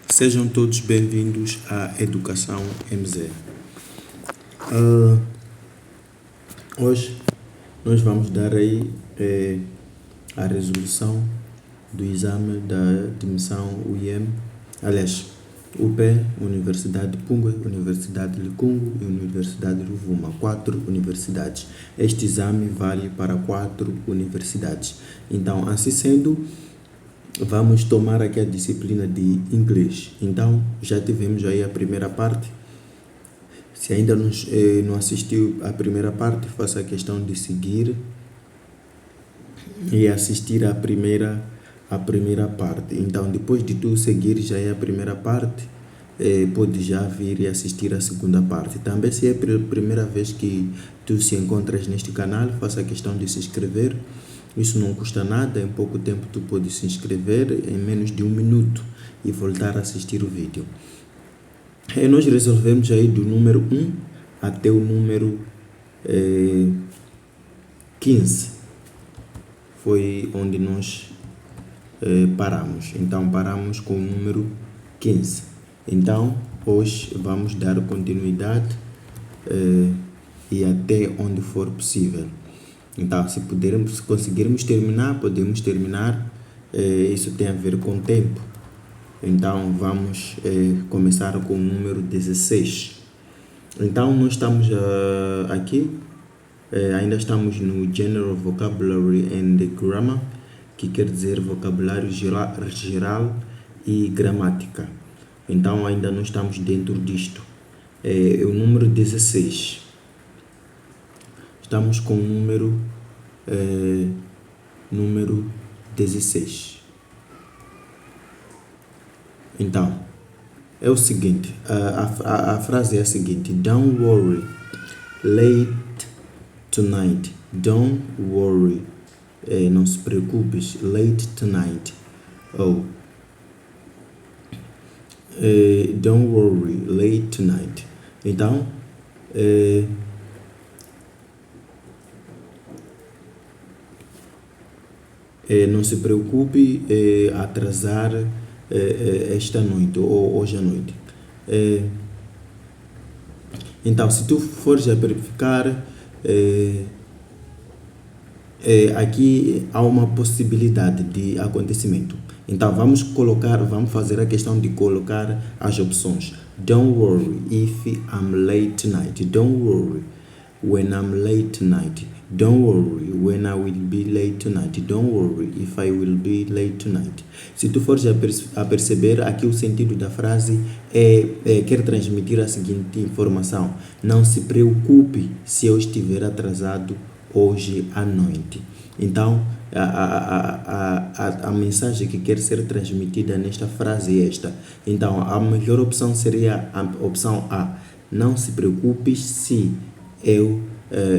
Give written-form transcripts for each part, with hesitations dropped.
Sejam todos bem-vindos à Educação MZ. Hoje nós vamos dar aí a resolução do exame da admissão UIM, aliás, UP, Universidade de Pungue, Universidade de Licungo e Universidade de Rovuma, 4 universidades. Este exame vale para 4 universidades. Então, assim sendo, vamos tomar aqui a disciplina de inglês. Então, já tivemos aí a primeira parte. Se ainda não assistiu à primeira parte, faça a questão de seguir e assistir à primeira parte. Então, depois de tu seguir já é a primeira parte, pode já vir e assistir a segunda parte. Também, se é a primeira vez que tu se encontras neste canal, faça a questão de se inscrever. Isso não custa nada, em pouco tempo tu pode se inscrever, em menos de 1 minuto, e voltar a assistir o vídeo. E nós resolvemos aí do número 1 até o número 15. Foi onde nós paramos. Então, paramos com o número 15. Então, hoje vamos dar continuidade e até onde for possível. Então, se conseguirmos terminar, podemos terminar. Isso tem a ver com o tempo. Então, vamos começar com o número 16. Então, nós estamos aqui, ainda estamos no General Vocabulary and Grammar, que quer dizer vocabulário geral e gramática. Então, ainda não estamos dentro disto. É o número 16. Estamos com o número 16. Então, é o seguinte, a frase é a seguinte: Don't worry, late tonight. Don't worry, não se preocupes, late tonight. Don't worry, late tonight. Então, não se preocupe atrasar esta noite ou hoje à noite. Então, se tu fores a verificar, aqui há uma possibilidade de acontecimento. Então, vamos fazer a questão de colocar as opções. Don't worry if I'm late tonight. Don't worry when I'm late tonight. Don't worry when I will be late tonight. Don't worry if I will be late tonight. Se tu fores a perceber, aqui o sentido da frase quer transmitir a seguinte informação: não se preocupe se eu estiver atrasado hoje à noite. Então, a mensagem que quer ser transmitida nesta frase é esta. Então, a melhor opção seria a opção A. Não se preocupe se eu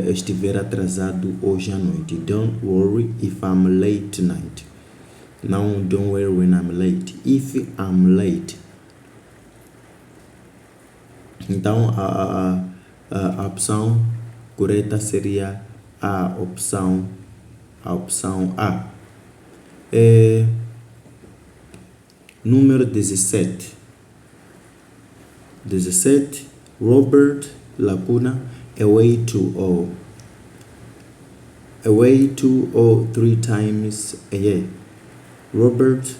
estiver atrasado hoje à noite. Don't worry if I'm late tonight. Não, don't worry when I'm late. If I'm late. Então, a opção correta seria a opção A. Número 17. 17. Robert, lacuna, away to all. Away to all 3 times a year. Robert,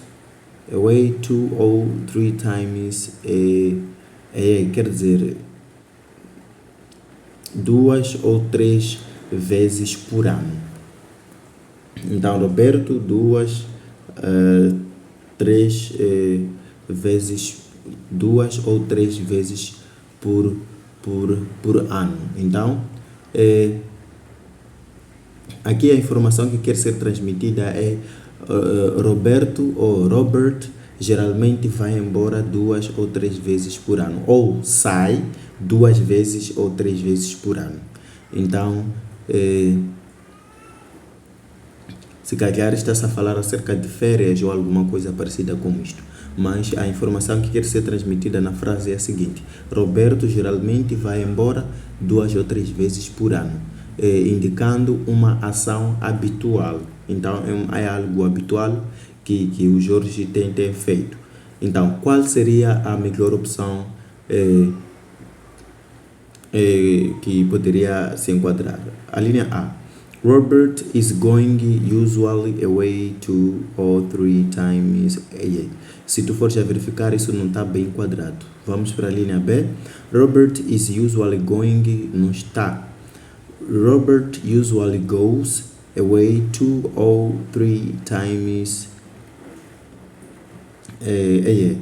away to all 3 times a year. Quer dizer, 2 ou 3 vezes por ano. Então, Roberto, 2, 3 vezes, 2 ou 3 vezes por ano. Então, aqui a informação que quer ser transmitida é Roberto ou Robert geralmente vai embora 2 ou 3 vezes por ano, ou sai 2 vezes ou 3 vezes por ano. Então, se calhar está-se a falar acerca de férias ou alguma coisa parecida com isto. Mas a informação que quer ser transmitida na frase é a seguinte: Roberto geralmente vai embora 2 ou 3 vezes por ano, indicando uma ação habitual. Então, é algo habitual que o Jorge tem feito. Então, qual seria a melhor opção que poderia se enquadrar? A linha A. Robert is going usually away 2 or 3 times a year. Se tu fores a verificar, isso não está bem enquadrado. Vamos para a linha B. Robert is usually going, não está. Robert usually goes away 2 or 3 times a year.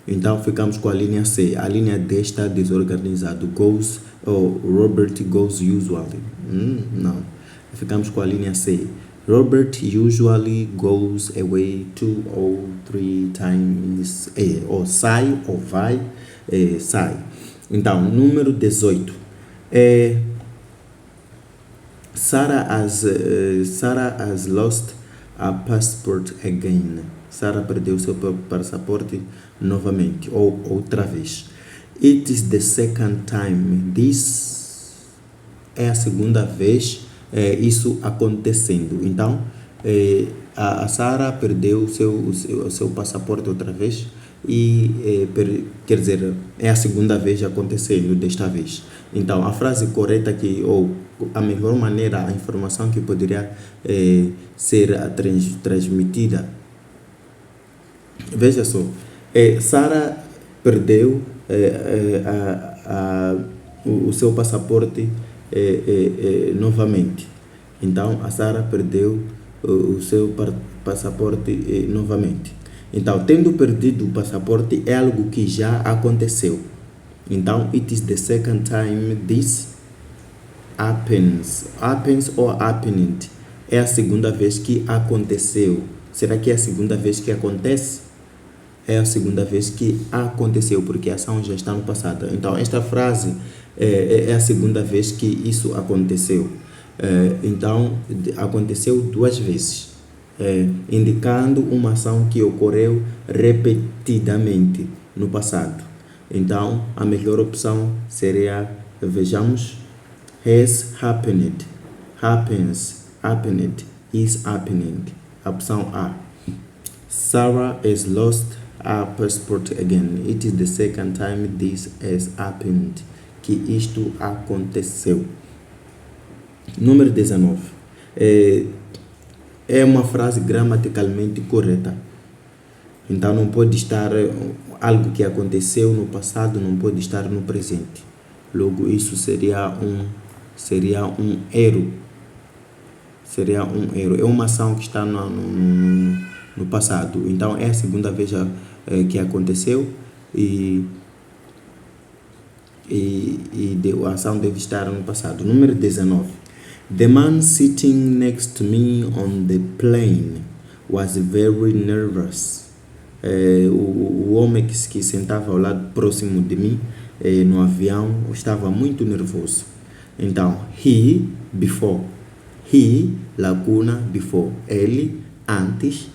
Então ficamos com a linha C. A linha D está desorganizado. Goes, Robert goes usually. Não. Ficamos com a linha C. Robert usually goes away 2 or 3 times a year. Ou sai, ou vai, sai. Então, número 18. Sarah has lost a passport again. Sarah perdeu seu passaporte novamente, ou outra vez. It is the second time. This é a segunda vez isso acontecendo. Então, a Sarah perdeu o seu passaporte outra vez e, quer dizer, é a segunda vez acontecendo desta vez. Então, a frase correta aqui, ou a melhor maneira, a informação que poderia ser transmitida. Veja só, Sarah perdeu o seu passaporte novamente. Então, a Sarah perdeu o seu passaporte novamente. Então, tendo perdido o passaporte é algo que já aconteceu. Então, it is the second time this happens. Happens or happened. É a segunda vez que aconteceu. Será que é a segunda vez que acontece? É a segunda vez que aconteceu, porque a ação já está no passado. Então, esta frase é a segunda vez que isso aconteceu. Então, aconteceu 2 vezes, indicando uma ação que ocorreu repetidamente no passado. Então, a melhor opção seria, vejamos, has happened, happens, happened, is happening. A opção A. Sarah has lost a passport again. It is the second time this has happened. Que isto aconteceu. Número 19. É uma frase gramaticalmente correta. Então não pode estar algo que aconteceu no passado, não pode estar no presente. Logo isso seria um erro. Seria um erro. É uma ação que está no passado. Então é a segunda vez que aconteceu e a ação deve estar no passado. Número 19. The man sitting next to me on the plane was very nervous. O homem que sentava ao lado próximo de mim no avião estava muito nervoso. Então, he, before. He, lacuna, before. Ele, antes.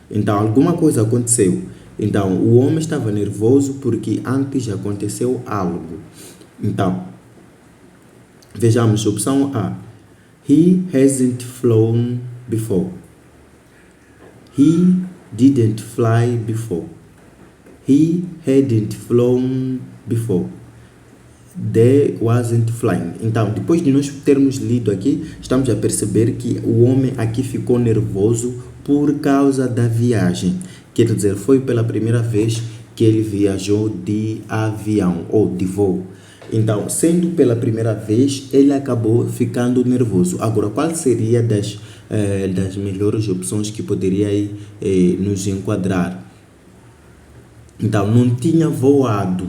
Então, alguma coisa aconteceu. Então, o homem estava nervoso porque antes aconteceu algo. Então, vejamos a opção A. He hasn't flown before. He didn't fly before. He hadn't flown before. They wasn't flying. Então, depois de nós termos lido aqui, estamos a perceber que o homem aqui ficou nervoso por causa da viagem. Quer dizer, foi pela primeira vez que ele viajou de avião ou de voo. Então, sendo pela primeira vez, ele acabou ficando nervoso. Agora, qual seria das melhores opções que poderia nos enquadrar? Então, não tinha voado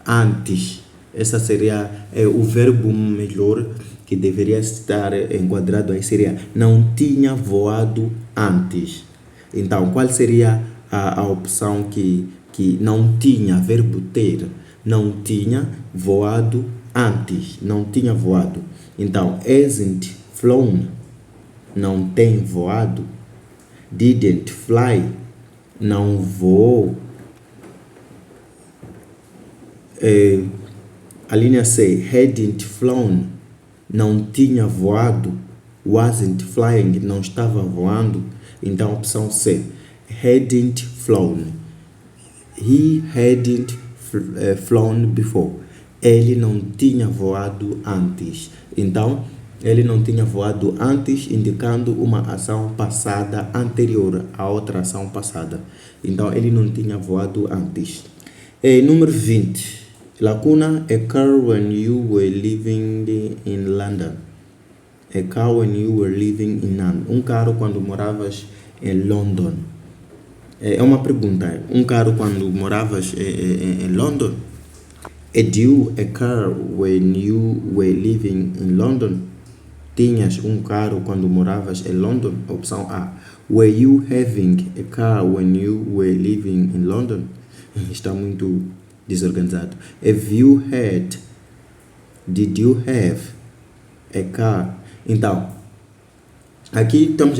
antes. Essa seria o verbo melhor que deveria estar enquadrado aí. Seria não tinha voado antes. Então, qual seria a opção que não tinha, verbo ter? Não tinha voado antes. Não tinha voado. Então, hasn't flown. Não tem voado. Didn't fly. Não voou. A linha C, hadn't flown, não tinha voado. Wasn't flying, não estava voando. Então, a opção C, hadn't flown. He hadn't flown before. Ele não tinha voado antes. Então, ele não tinha voado antes, indicando uma ação passada anterior a outra ação passada. Então, ele não tinha voado antes. Número 20. Lacuna, a car when you were living in London. A car when you were living in London. Um carro quando moravas em London. É uma pergunta. Um carro quando moravas em London? Had you a car when you were living in London? Tinhas um carro quando moravas em London? Opção A. Were you having a car when you were living in London? Está muito desorganizado. Have you had? Did you have a car? Então, aqui estamos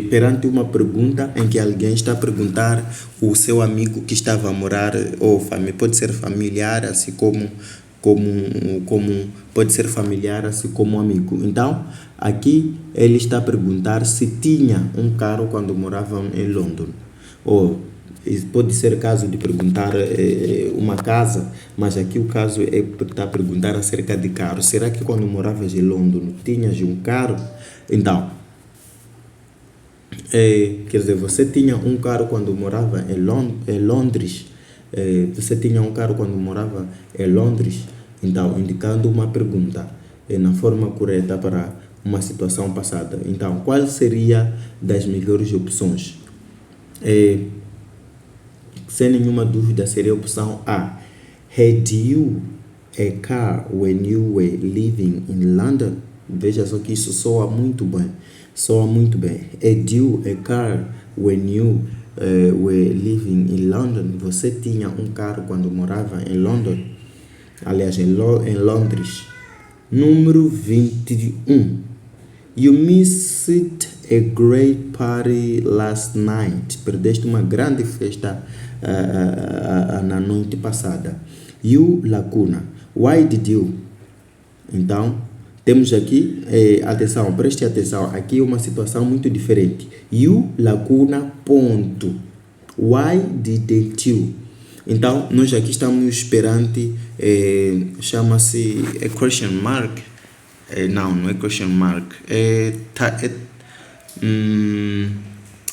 perante uma pergunta em que alguém está a perguntar o seu amigo que estava a morar, ou pode ser familiar, assim como pode ser familiar, assim como amigo. Então, aqui ele está a perguntar se tinha um carro quando morava em London. Ou pode ser caso de perguntar uma casa, mas aqui o caso é está a perguntar acerca de carro. Será que quando moravas em London tinhas um carro? Então, quer dizer, você tinha um carro quando morava em Londres. Você tinha um carro quando morava em Londres. Então, indicando uma pergunta na forma correta para uma situação passada. Então, qual seria das melhores opções? Sem nenhuma dúvida, seria a opção A. Had you a car when you were living in London? Veja só que isso soa muito bem. Had you a car when you were living in London? Você tinha um carro quando morava em London? Aliás, em Londres. Número 21. You missed a great party last night. Perdeste uma grande festa na noite passada. You, lacuna. Why did you? Então, temos aqui, atenção, preste atenção, aqui é uma situação muito diferente. You, lacuna, ponto. Why didn't you? Então, nós aqui estamos perante, chama-se question mark. Não é question mark.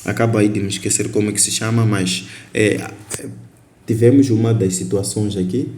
Acabo aí de me esquecer como é que se chama, mas tivemos uma das situações aqui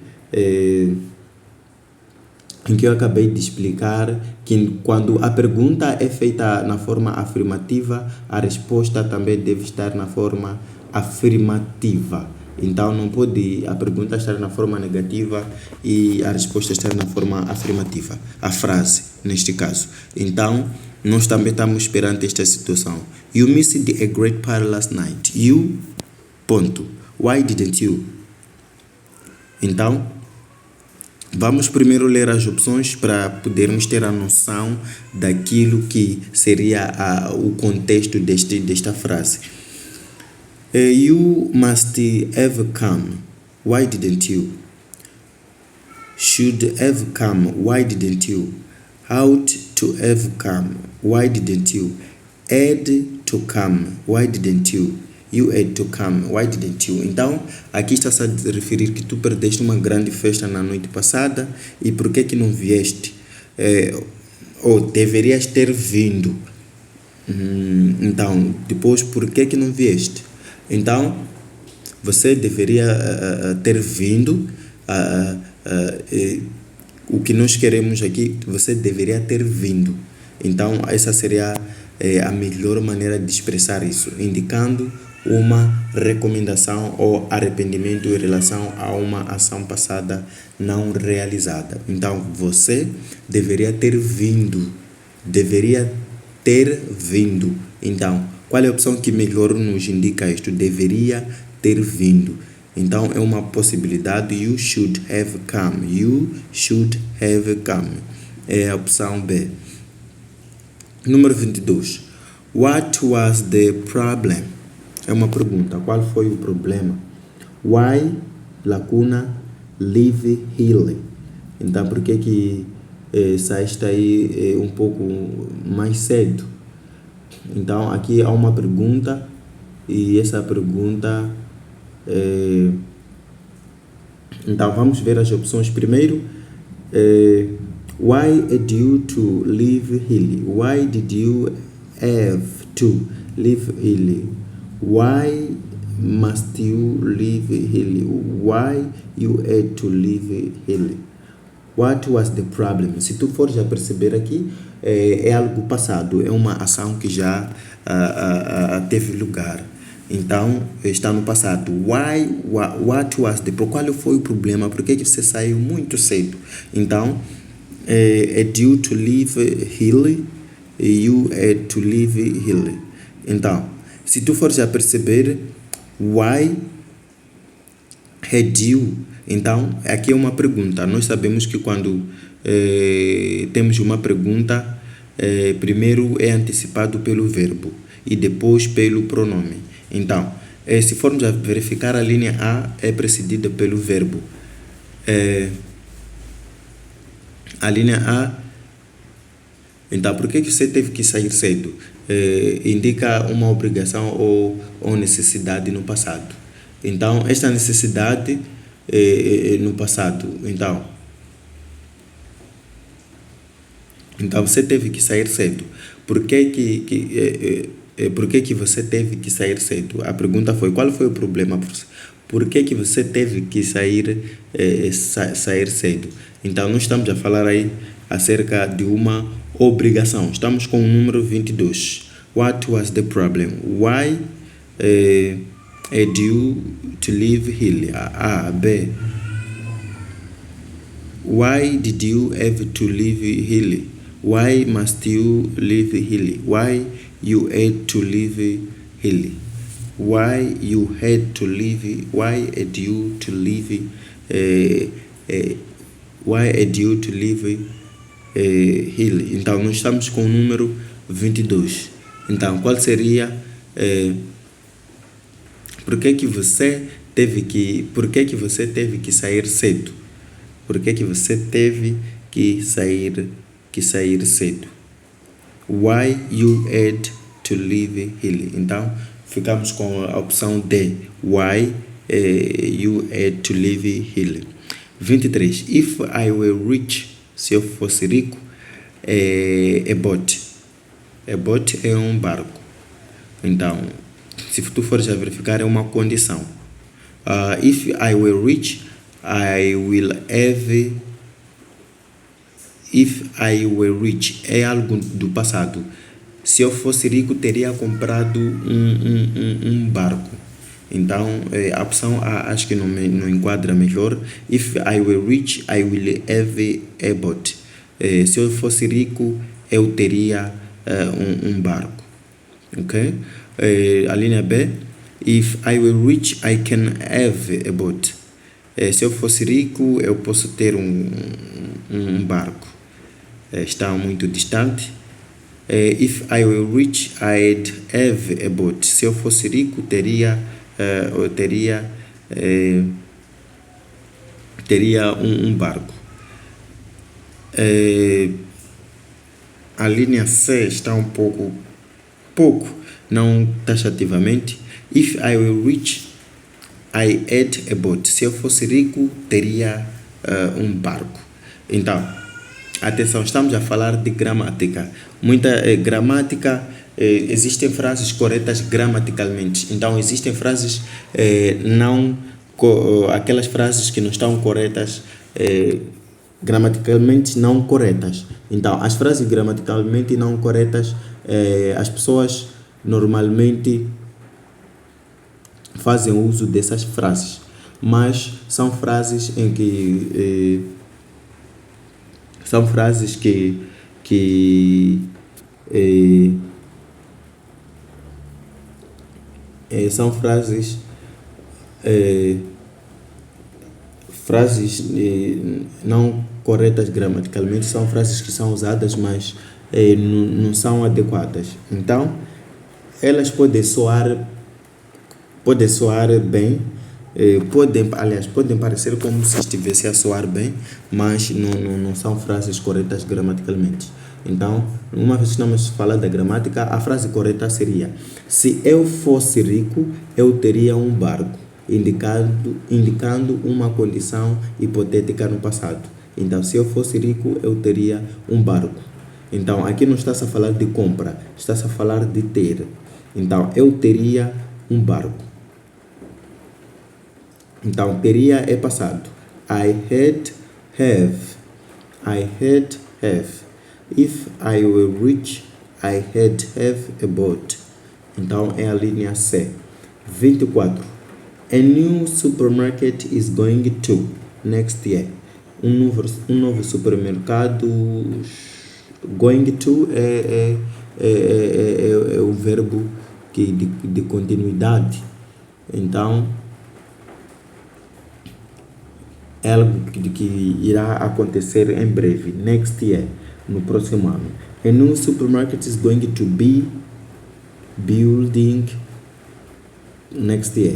em que eu acabei de explicar que quando a pergunta é feita na forma afirmativa, a resposta também deve estar na forma afirmativa. Então, não pode a pergunta estar na forma negativa e a resposta estar na forma afirmativa. A frase, neste caso. Então, nós também estamos perante esta situação. You missed a great party last night. You, ponto. Why didn't you? Então, vamos primeiro ler as opções para podermos ter a noção daquilo que seria o contexto desta frase. You must have come. Why didn't you? Should have come. Why didn't you? Ought to have come. Why didn't you? Had to come. Why didn't you? You had to come. Why didn't you? Então, aqui está-se a referir que tu perdeste uma grande festa na noite passada e por que não vieste? Ou deverias ter vindo. Então, depois, por que não vieste? Então, você deveria ter vindo. O que nós queremos aqui, você deveria ter vindo. Então, essa seria a melhor maneira de expressar isso, indicando uma recomendação ou arrependimento em relação a uma ação passada não realizada. Então, você deveria ter vindo. Então, qual é a opção que melhor nos indica isto? Deveria ter vindo. Então, é uma possibilidade. You should have come. You should have come. É a opção B. Número 22. What was the problem? É uma pergunta. Qual foi o problema? Why, lacuna, leave early? Então, por que saíste aí um pouco mais cedo? Então, aqui há uma pergunta e essa pergunta Então vamos ver as opções. Primeiro, why did you to leave Hilly? Why did you have to leave Hilly? Why must you leave Hilly? Why you had to leave Hilly? What was the problem? Se tu fores a perceber aqui, é algo passado, é uma ação que já teve lugar. Então, está no passado. What was the problem? Qual foi o problema? Por que você saiu muito cedo? Então, é due to leave Hilly. You had to leave Hilly. Então, se tu fores a perceber, why had you? Então, aqui é uma pergunta. Nós sabemos que quando temos uma pergunta, primeiro é antecipado pelo verbo e depois pelo pronome. Então, se formos a verificar, a linha A é precedida pelo verbo. A linha A. Então, por que você teve que sair cedo? Indica uma obrigação ou necessidade no passado. Então, esta necessidade no passado. Então você teve que sair cedo. Por que você teve que sair cedo? A pergunta foi: qual foi o problema? Por que você teve que sair cedo? Então, nós estamos a falar aí acerca de uma obrigação. Estamos com o número 22. What was the problem? Why had you to leave Hilly? A. B. Why did you have to leave Hilly? Why must you leave Hilly? Why you had to leave Hilly? Why you had to leave? Why had you to leave? Why had you to leave Hilly? Então, nós estamos com o número 22. Então, qual seria? Por que você teve que sair cedo? Por que você teve que sair cedo? Why you had to leave Hilly? Então, ficamos com a opção D. Why you had to leave Hilly. 23. If I were rich, se eu fosse rico, a boat. A boat é um barco. Então, se tu fores a verificar, é uma condição. If I were rich, I will have. If I were rich é algo do passado. Se eu fosse rico, teria comprado um barco. Então, a opção A acho que não enquadra melhor. If I were rich, I will have a boat. Se eu fosse rico, eu teria um barco. Ok? A linha B. If I were rich, I can have a boat. Se eu fosse rico, eu posso ter um barco. Está muito distante. If I were rich, I'd have a boat. Se eu fosse rico, teria um barco. A linha C está um pouco, não taxativamente. If I were rich, I had a boat. Se eu fosse rico, teria um barco. Então, atenção, estamos a falar de gramática. Muita gramática, existem frases corretas gramaticalmente. Então, existem frases aquelas frases que não estão corretas, gramaticalmente não corretas. Então, as frases gramaticalmente não corretas, as pessoas normalmente fazem uso dessas frases, mas são frases em que são frases que são frases não corretas gramaticalmente, são frases que são usadas, mas não são adequadas. Então, elas podem soar bem, podem parecer como se estivesse a soar bem, mas não são frases corretas gramaticalmente. Então, uma vez que estamos falando da gramática, a frase correta seria: se eu fosse rico, eu teria um barco. indicando uma condição hipotética no passado. Então, se eu fosse rico, eu teria um barco. Então, aqui não está-se a falar de compra, está-se a falar de ter. Então, eu teria um barco. Então, teria é passado. I had have. I had have. If I were rich, I had have a boat. Então, é a linha C. 24. A new supermarket is going to next year. Um novo supermercado. Going to é o verbo de continuidade. Então, é algo que irá acontecer em breve. Next year, no próximo ano. A new supermarket is going to be building next year.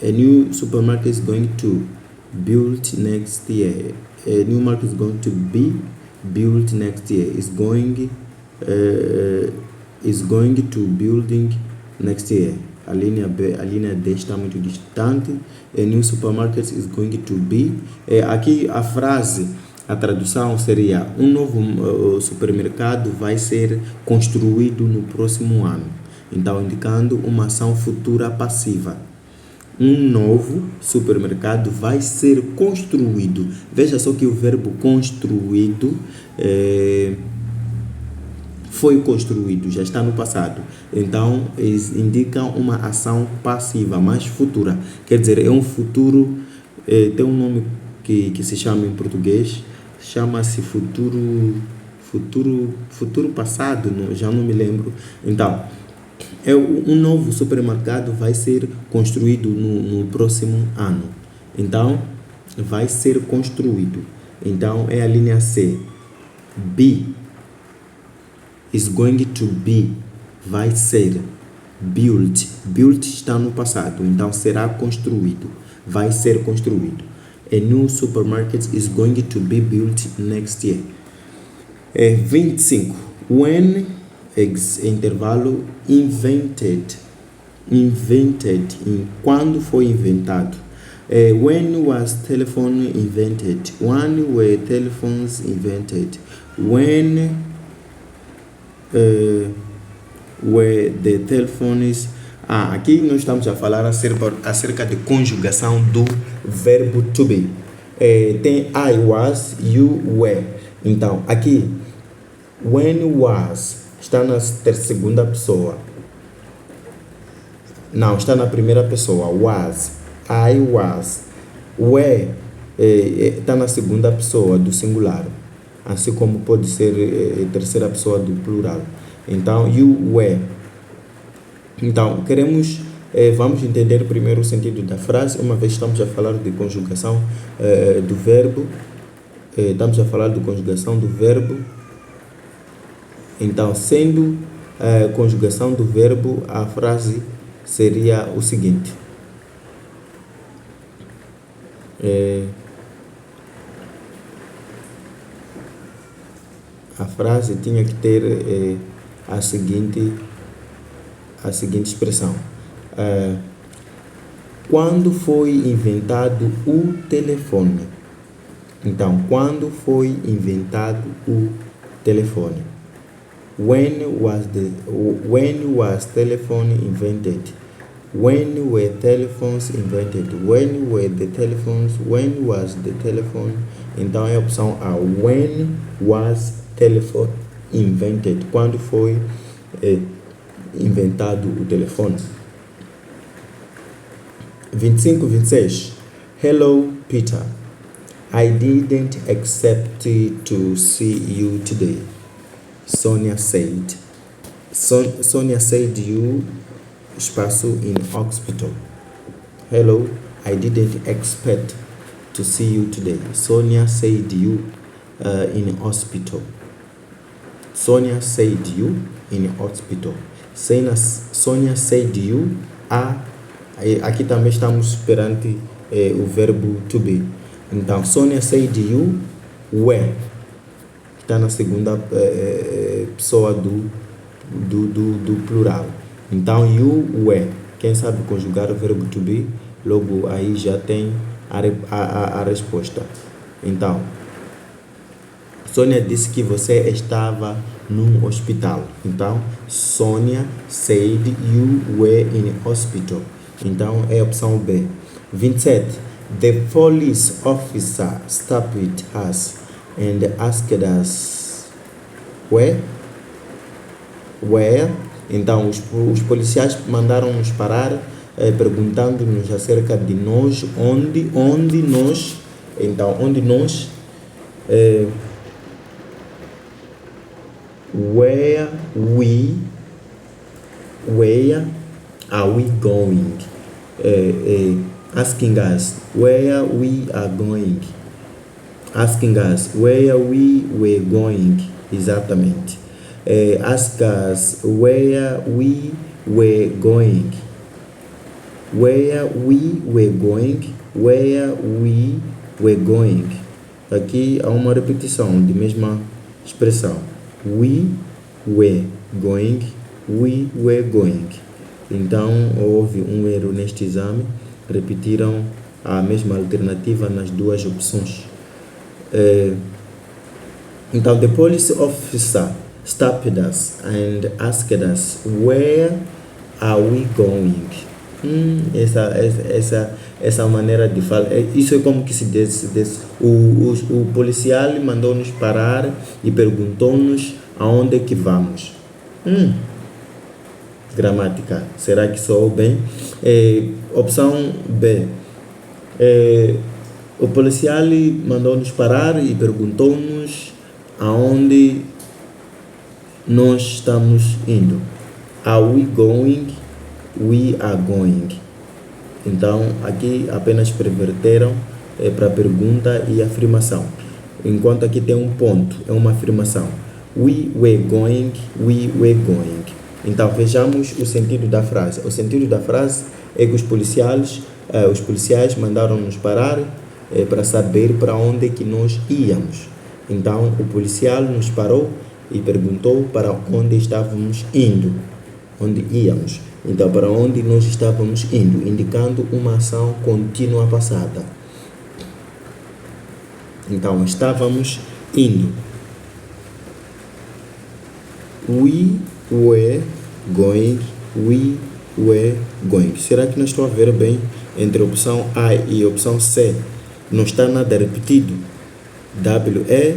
A new supermarket is going to build next year. A new market is going to be built next year. Is going to building next year. A linha B, a linha D está muito distante. A new supermarket is going to be. Aqui a frase, a tradução seria: um novo supermercado vai ser construído no próximo ano. Então, indicando uma ação futura passiva. Um novo supermercado vai ser construído. Veja só que o verbo construído foi construído, já está no passado. Então, eles indicam uma ação passiva, mas futura. Quer dizer, é um futuro, tem um nome que se chama em português, chama-se futuro passado, já não me lembro. Então, um novo supermercado vai ser construído no próximo ano. Então, vai ser construído. Então, é a linha C. B is going to be, vai ser. Built. Built está no passado, então será construído. Vai ser construído. A new supermarket is going to be built next year. 25. When, intervalo, invented. Quando foi inventado. When was telephone invented? When were telephones invented? When were the telephones... aqui nós estamos a falar acerca de conjugação do verbo to be. Tem I was, you were. Então, aqui, when was está na segunda pessoa. Não, está na primeira pessoa. Was, I was. Were está na segunda pessoa do singular. Assim como pode ser terceira pessoa do plural. Então, you were. Então, vamos entender primeiro o sentido da frase, uma vez estamos a falar de conjugação do verbo. Estamos a falar de conjugação do verbo. Então, sendo a conjugação do verbo, a frase seria o seguinte. A frase tinha que ter a seguinte expressão. Quando foi inventado o telefone? Então, quando foi inventado o telefone? When was telephone invented? When were telephones invented? When were the telephones? When was the telephone? Então, é a opção A. When was telephone invented? Quando foi inventado o telefone? 25, 26. Hello, Peter. I didn't expect to see you today. Sonia said. Sonia said you espaço in hospital. Hello, I didn't expect to see you today. Sonia said you in hospital. Sonia said you in hospital. Sonia said you aqui também estamos perante o verbo to be. Então, Sonia said you were. Está na segunda pessoa do plural. Então, you were. Quem sabe conjugar o verbo to be Logo aí já tem a resposta. Então, Sônia disse que você estava num hospital. Então, Sônia said you were in hospital. Então, é a opção B. 27. The police officer stopped us and asked us where? Então, os policiais mandaram-nos parar, perguntando-nos acerca de nós, onde nós, where are we going? Asking us where we are going. Asking us where we were going. Exatamente. Ask us where we were going. Where we were going. Where we were going. Aqui há uma repetição de mesma expressão. We were going. We were going. Então, houve um erro neste exame. Repetiram a mesma alternativa nas duas opções. Então, the police officer stopped us and asked us, where are we going? Essa maneira de falar, isso é como que se diz. O policial mandou-nos parar e perguntou-nos aonde é que vamos. Gramática, será que sou bem? Opção B. O policial mandou-nos parar e perguntou-nos aonde nós estamos indo. Are we going? We are going. Então, aqui apenas perverteram para a pergunta e afirmação. Enquanto aqui tem um ponto, é uma afirmação. We were going, we were going. Então, vejamos o sentido da frase. O sentido da frase é que os policiais mandaram-nos parar para saber para onde que nós íamos. Então, o policial nos parou e perguntou para onde estávamos indo, onde íamos. Então, para onde nós estávamos indo, indicando uma ação contínua passada. Então, estávamos indo. We were going, we were going. Será que não estou a ver bem entre a opção A e a opção C? Não está nada repetido. W-E,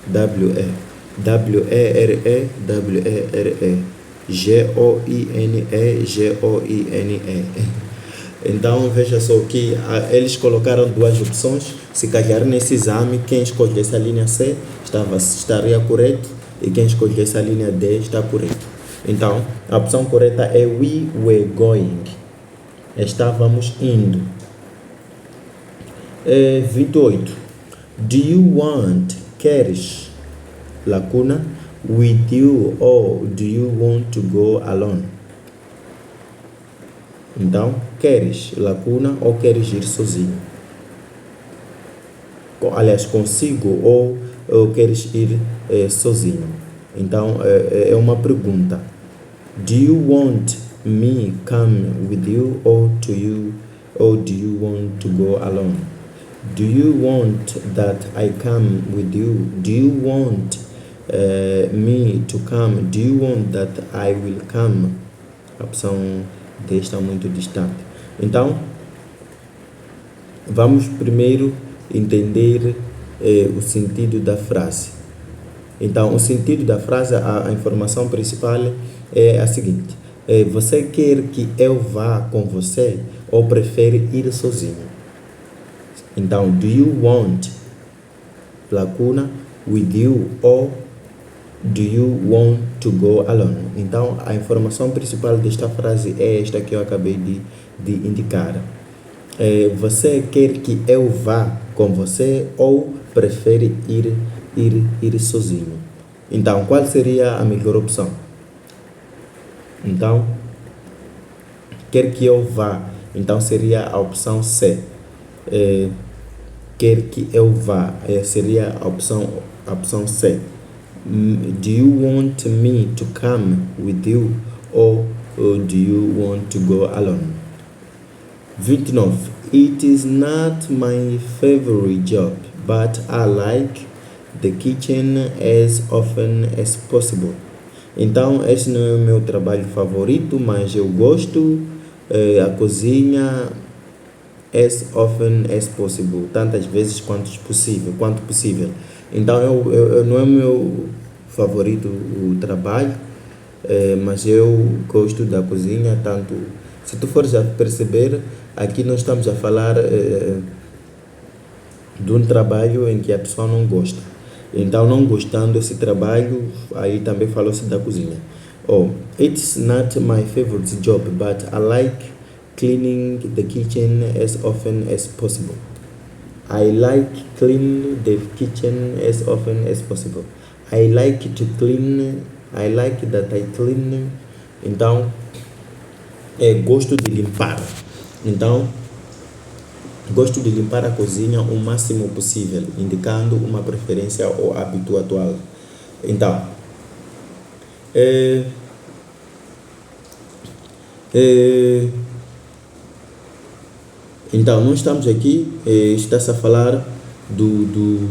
W-E, W-E-R-E, W-E-R-E, G-O-I-N-E, G-O-I-N-E. Então, veja só que eles colocaram duas opções. Se calhar nesse exame, quem escolhesse a linha C estaria correto e quem escolhesse a linha D está correto. Então, a opção correta é we were going. Estávamos indo. 28. Do you want, queres, lacuna, with you or do you want to go alone? Então, queres, lacuna, ou queres ir sozinho? Aliás, consigo ou queres ir sozinho? Então, é uma pergunta. Do you want me come with you or do you want to go alone? Do you want that I come with you? Do you want me to come? Do you want that I will come? A opção D está muito distante. Então, vamos primeiro entender o sentido da frase. Então, o sentido da frase, a informação principal é a seguinte. Você quer que eu vá com você ou prefere ir sozinho? Então, do you want, lacuna, with you or do you want to go alone? Então, a informação principal desta frase é esta que eu acabei de indicar. Você quer que eu vá com você ou prefere ir sozinho? Então, qual seria a melhor opção? Então, quer que eu vá, então seria a opção C. Quer que eu vá, seria a opção C. Do you want me to come with you or do you want to go alone? 29. It is not my favorite job, but I like the kitchen as often as possible. Então, este não é o meu trabalho favorito, mas eu gosto a cozinha as often as possible, tantas vezes quanto possível. Então, não é o meu favorito o trabalho, mas eu gosto da cozinha tanto. Se tu fores a perceber, aqui nós estamos a falar de um trabalho em que a pessoa não gosta. Então, não gostando desse trabalho, aí também falou-se da cozinha. It's not my favorite job, but I like cleaning the kitchen as often as possible. I like clean the kitchen as often as possible. I like to clean. I like that I clean. Então, gosto de limpar. Então, gosto de limpar a cozinha o máximo possível, indicando uma preferência ou hábito atual. Então, então nós estamos aqui, está-se a falar do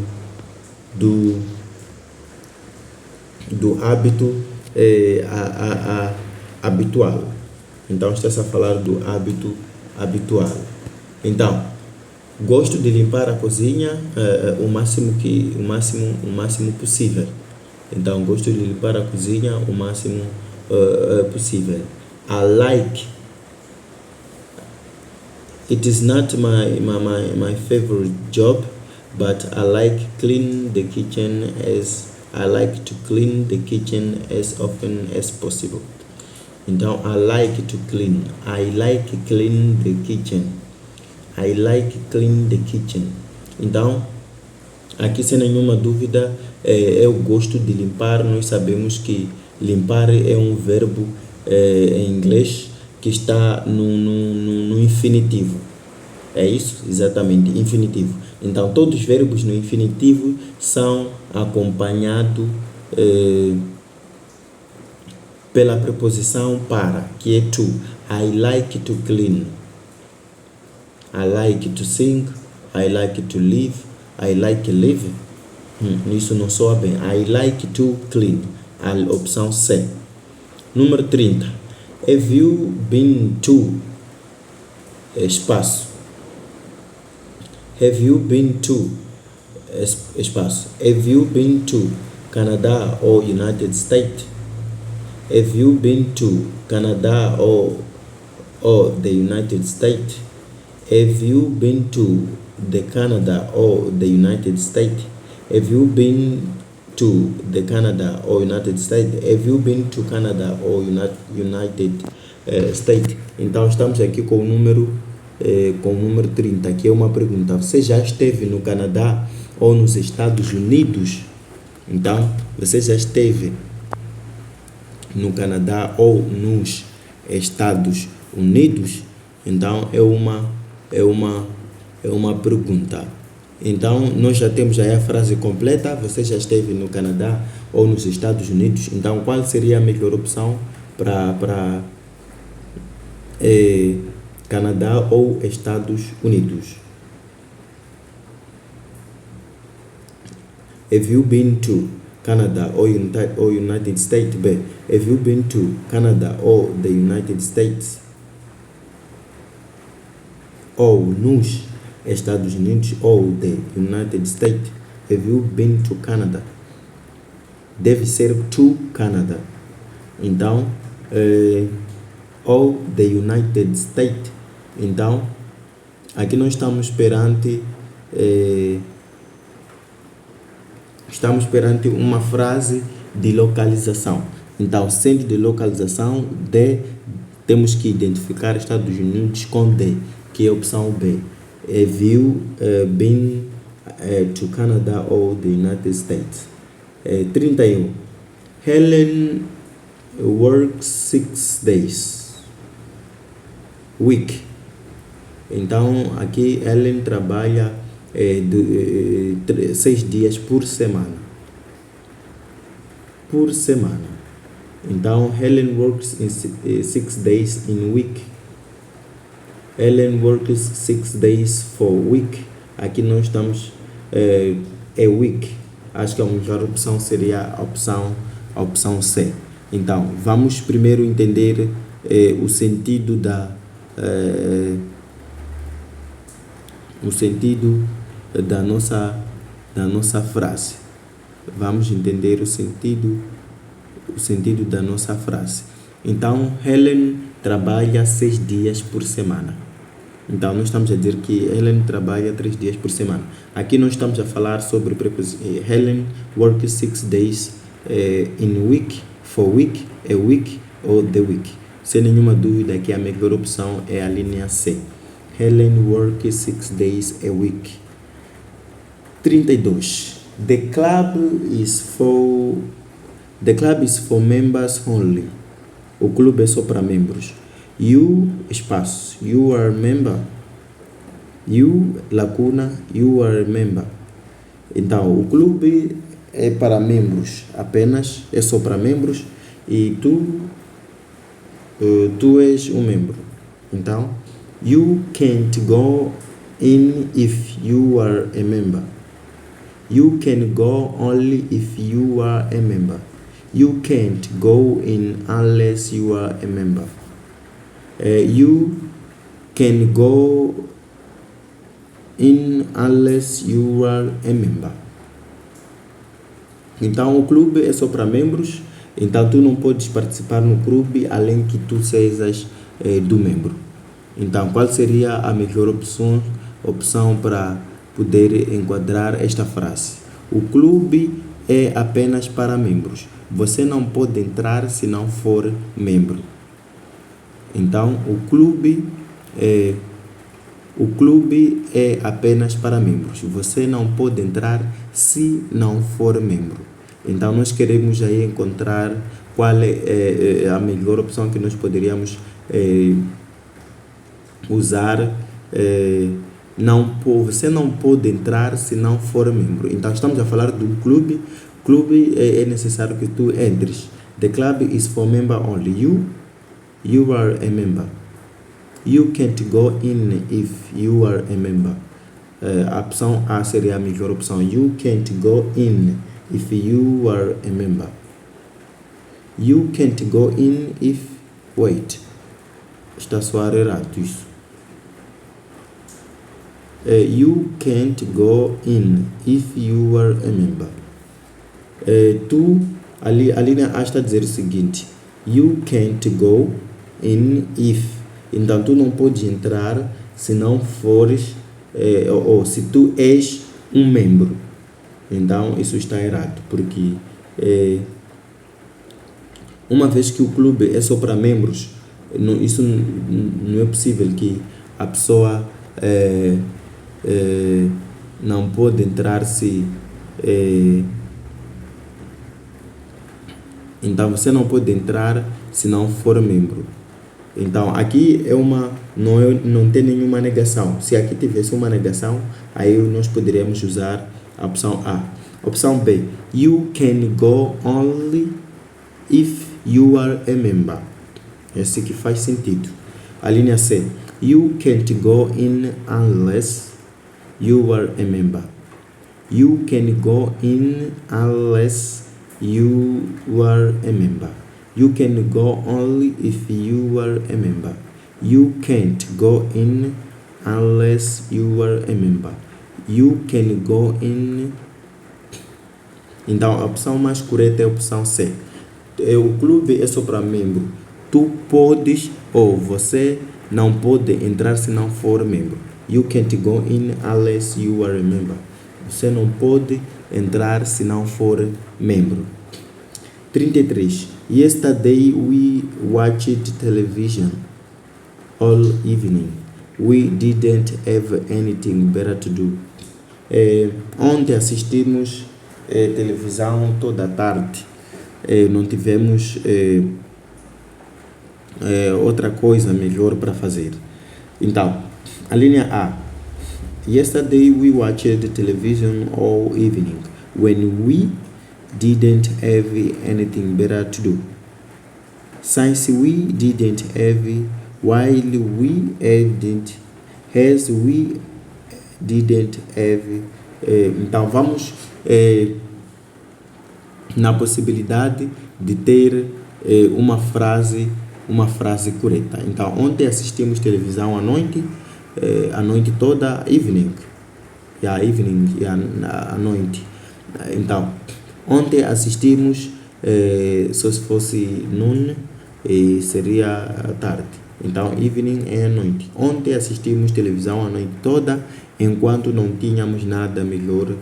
hábito habitual. Então está-se a falar do hábito habitual. Então, gosto de limpar a cozinha o máximo possível. Então, gosto de limpar a cozinha o máximo possível. I like. It is not my favorite job, but I like clean the kitchen I like to clean the kitchen as often as possible. Então, I like to clean. I like clean the kitchen. I like clean the kitchen. Então, aqui sem nenhuma dúvida, eu gosto de limpar. Nós sabemos que limpar é um verbo em inglês que está no infinitivo. É isso? Exatamente, infinitivo. Então, todos os verbos no infinitivo são acompanhados pela preposição para, que é to. I like to clean. I like to sing. I like to live. I like living. Isso não soa bem. I like to clean. A opção C. Número 30. Have you been to espaço? Have you been to espaço? Have you been to Canada or United States? Have you been to Canada or the United States? Have you been to the Canada or the United States? Have you been to the Canada or United States? Have you been to Canada or United States? Então estamos aqui com o número 30, que é uma pergunta. Você já esteve no Canadá ou nos Estados Unidos? Então, você já esteve no Canadá ou nos Estados Unidos? Então, é uma pergunta. Então, nós já temos aí a frase completa. Você já esteve no Canadá ou nos Estados Unidos? Então, qual seria a melhor opção para Canadá ou Estados Unidos? Have you been to Canada or United States? B. Have you been to Canada or the United States? Ou nos Estados Unidos ou the United States? Have you been to Canada? Deve ser to Canada. Então, ou the United States. Então, aqui nós estamos perante uma frase de localização. Então, sendo de localização, temos que identificar Estados Unidos com D, que é a opção B. Have you been to Canada or the United States? 31. Helen works 6 days week. Então, aqui Helen trabalha 6 dias por semana. Então, Helen works 6 days in week. Helen works 6 days for week. Aqui nós estamos é week. Acho que a melhor opção seria a opção C. Então, vamos primeiro entender o sentido da nossa frase. Vamos entender o sentido da nossa frase. Então, Helen trabalha 6 dias por semana. Então, nós estamos a dizer que Helen trabalha 3 dias por semana. Aqui nós estamos a falar sobre Helen works 6 days in week, for week, a week ou the week. Sem nenhuma dúvida que a melhor opção é a linha C. Helen works 6 days a week. 32. The club is for members only. O clube é só para membros. You, espaço. You are member. You, lacuna. You are member. Então, o clube é para membros apenas, é só para membros. E tu és um membro. Então, you can't go in if you are a member. You can go only if you are a member. You can't go in unless you are a member. You can go in unless you are a member. Então, o clube é só para membros. Então, tu não podes participar no clube além que tu sejas do membro. Então, qual seria a melhor opção para poder enquadrar esta frase? O clube é apenas para membros. Você não pode entrar se não for membro. Então, o clube é apenas para membros. Você não pode entrar se não for membro. Então, nós queremos aí encontrar qual é a melhor opção que nós poderíamos usar. Você não pode entrar se não for membro. Então, estamos a falar do clube. Clube é necessário que tu entres. The club is for member only. You are a member. You can't go in if you are a member. A opção A seria a melhor opção. You can't go in if you are a member. You can't go in if... Wait. Está a soar errado isso. You can't go in if you are a member. A linha A está a dizer o seguinte. You can't go in if. Então, tu não podes entrar se não fores, ou se tu és um membro. Então, isso está errado, porque uma vez que o clube é só para membros, isso não é possível que a pessoa não pode entrar se... Então, você não pode entrar se não for membro. Então, aqui não tem nenhuma negação. Se aqui tivesse uma negação, aí nós poderíamos usar a opção A. Opção B. You can go only if you are a member. Esse que faz sentido. A linha C. You can't go in unless you are a member. You can go in unless you are a member. You can go only if you are a member. You can't go in unless you are a member. You can go in... Então, a opção mais correta é a opção C. O clube é só para membro. Tu podes ou você não pode entrar se não for membro. You can't go in unless you are a member. Você não pode entrar se não for membro. 33. Yesterday we watched television all evening. We didn't have anything better to do. Ontem assistimos televisão toda a tarde. Não tivemos outra coisa melhor para fazer. Então, a linha A. Yesterday we watched television all evening. When we didn't have anything better to do. Since we didn't have while we didn't, has we didn't have. Então vamos na possibilidade de ter uma frase correta. Então ontem assistimos televisão à noite toda, evening, à noite. Então ontem assistimos, se fosse noon, seria à tarde. Então evening é à noite. Ontem assistimos televisão a noite toda, enquanto não tínhamos nada melhor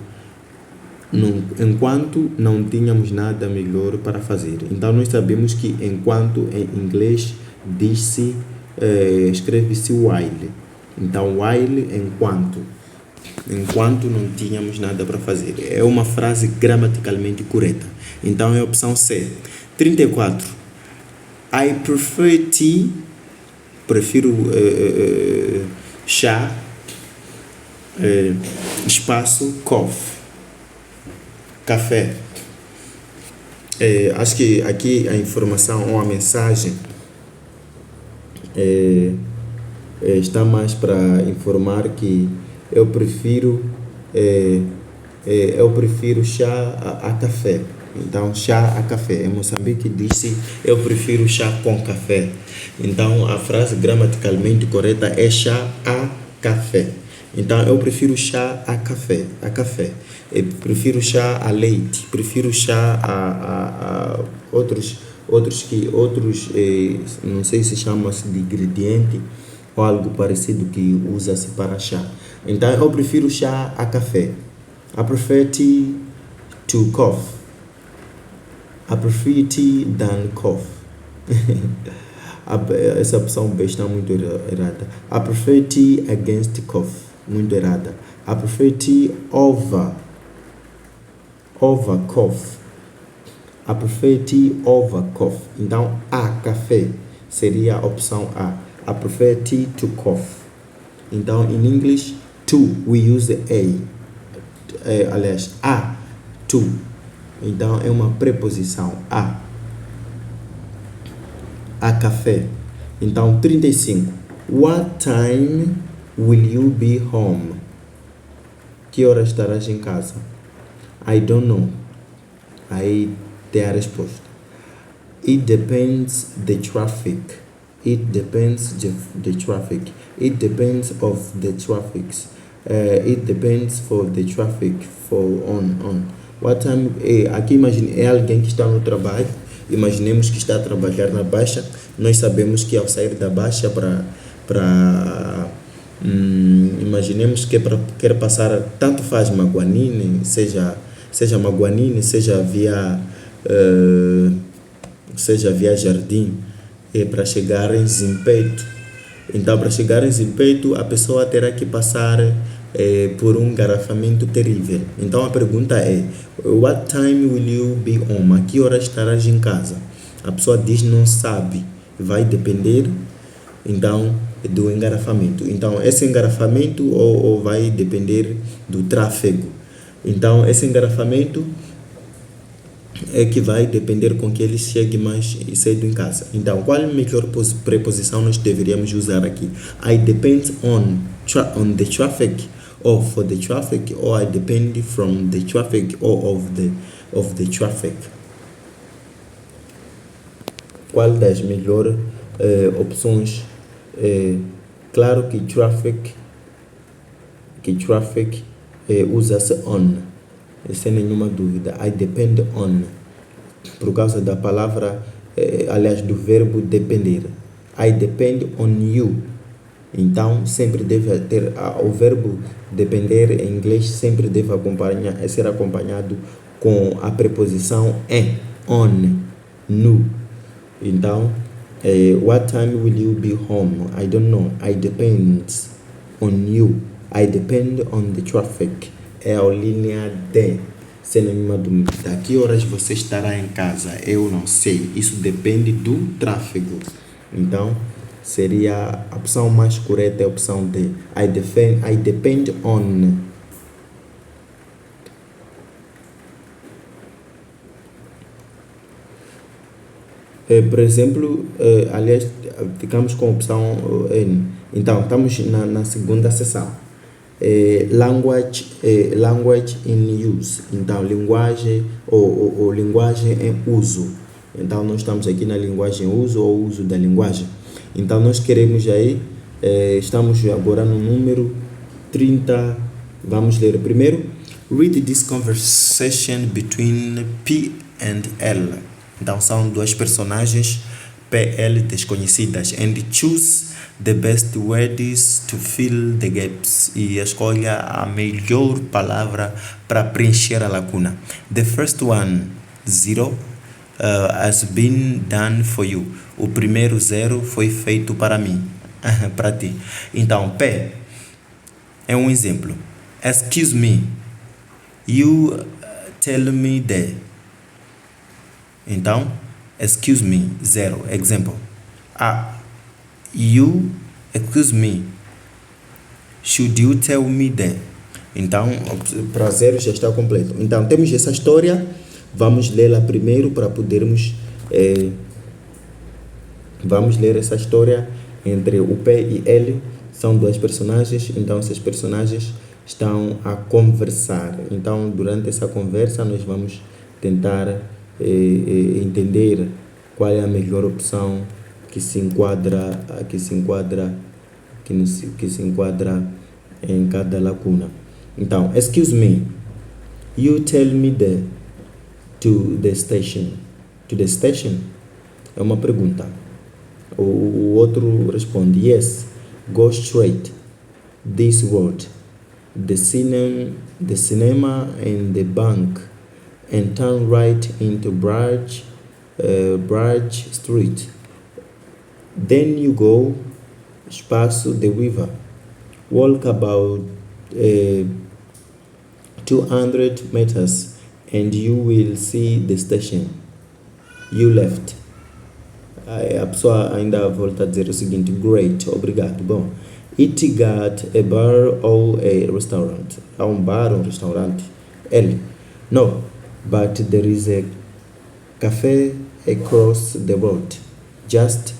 para fazer. Então nós sabemos que enquanto em inglês diz-se, escreve-se while. Então while, enquanto não tínhamos nada para fazer. É uma frase gramaticalmente correta. Então é a opção C. 34. I prefer tea, prefiro chá, espaço, coffee, café. Acho que aqui a informação ou a mensagem está mais para informar que eu prefiro chá a café. Então chá a café. Em Moçambique diz-se eu prefiro chá com café. Então a frase gramaticalmente correta é chá a café. Então eu prefiro chá a café. Eu prefiro chá a leite. Prefiro chá a outros, não sei se chama-se de ingrediente ou algo parecido que usa-se para chá. Então eu prefiro chá a café. I prefer tea to coffee. I prefer tea than coffee. Essa opção B está muito errada. I prefer tea against coffee. Muito errada. I prefer tea over coffee. I prefer tea over coffee. Então, a café seria a opção A. I prefer tea to coffee. Então, in English, to, we use a. Aliás, a, to. Então, é uma preposição, a café. Então, 35. What time will you be home? Que hora estarás em casa? I don't know. Aí tem a resposta. It depends the traffic. It depends the traffic. It depends of the traffics. It depends for the traffic for on. What time? Aqui imagine, é alguém que está no trabalho. Imaginemos que está a trabalhar na Baixa. Nós sabemos que ao sair da Baixa imaginemos que quer passar, tanto faz Maguanine, seja Maguanine, seja via Jardim, para chegar em Zimpeito. Então, para chegar em Zimpeito, a pessoa terá que passar por um engarrafamento terrível. Então a pergunta é: what time will you be home? A que hora estarás em casa? A pessoa diz não sabe, vai depender então do engarrafamento. Então esse engarrafamento ou vai depender do tráfego. Então esse engarrafamento é que vai depender com que ele chegue mais cedo em casa. Então qual a melhor preposição nós deveríamos usar aqui? I depend on the traffic, or for the traffic, or I depend from the traffic, or of the traffic. Qual das melhores opções? Claro que traffic usa-se on, sem nenhuma dúvida. I depend on, por causa da palavra, aliás, do verbo depender. I depend on you. Então, sempre deve ter o verbo depender em inglês, sempre deve ser acompanhado com a preposição em, on, no. Então, what time will you be home? I don't know. I depend on you. I depend on the traffic. É a linha D, sem nenhuma dúvida. A que horas você estará em casa? Eu não sei. Isso depende do tráfego. Então, seria a opção mais correta, é a opção D. I depend on. Por exemplo, aliás, ficamos com a opção N. Então, estamos na segunda seção. Language in use. Então, linguagem ou linguagem em uso. Então, nós estamos aqui na linguagem em uso ou uso da linguagem. Então, nós queremos aí, estamos agora no número 30. Vamos ler primeiro. Read this conversation between P and L. Então, são duas personagens PL desconhecidas. And choose the best words to fill the gaps. E escolha a melhor palavra para preencher a lacuna. The first one, 0, has been done for you. O primeiro 0 foi feito para mim, para ti. Então, P é um exemplo. Excuse me, you tell me that. Então, excuse me, 0, example. You, excuse me, should you tell me that? Então, para 0 já está completo. Então, temos essa história, vamos lê-la primeiro para podermos... vamos ler essa história entre o P e L. São duas personagens, então esses personagens estão a conversar. Então, durante essa conversa, nós vamos tentar entender qual é a melhor opção que se enquadra em cada lacuna. Então, excuse me, you tell me to the station. To the station é uma pergunta. O outro responde, yes, go straight this road, the cinema and the bank, and turn right into Bridge Street. Then you go espaço the river, walk about 200 meters and you will see the station. You left. A pessoa ainda volta a dizer o seguinte, great, obrigado. Bom, it got a bar or a restaurant. Há um bar ou um restaurante? L. No, but there is a cafe across the road. Just,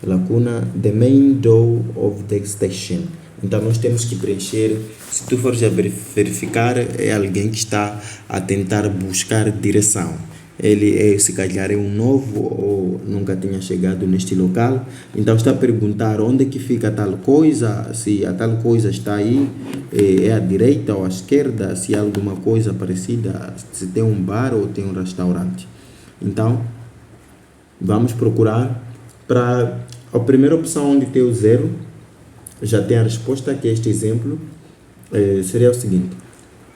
lacuna, the main door of the station. Então, nós temos que preencher. Se tu fores a verificar, é alguém que está a tentar buscar direção. Ele se calhar é um novo ou nunca tinha chegado neste local. Então, está a perguntar onde é que fica tal coisa, se a tal coisa está aí, é à direita ou à esquerda, se há alguma coisa parecida, se tem um bar ou tem um restaurante. Então, vamos procurar para a primeira opção onde tem o 0, já tem a resposta, que é este exemplo, seria o seguinte.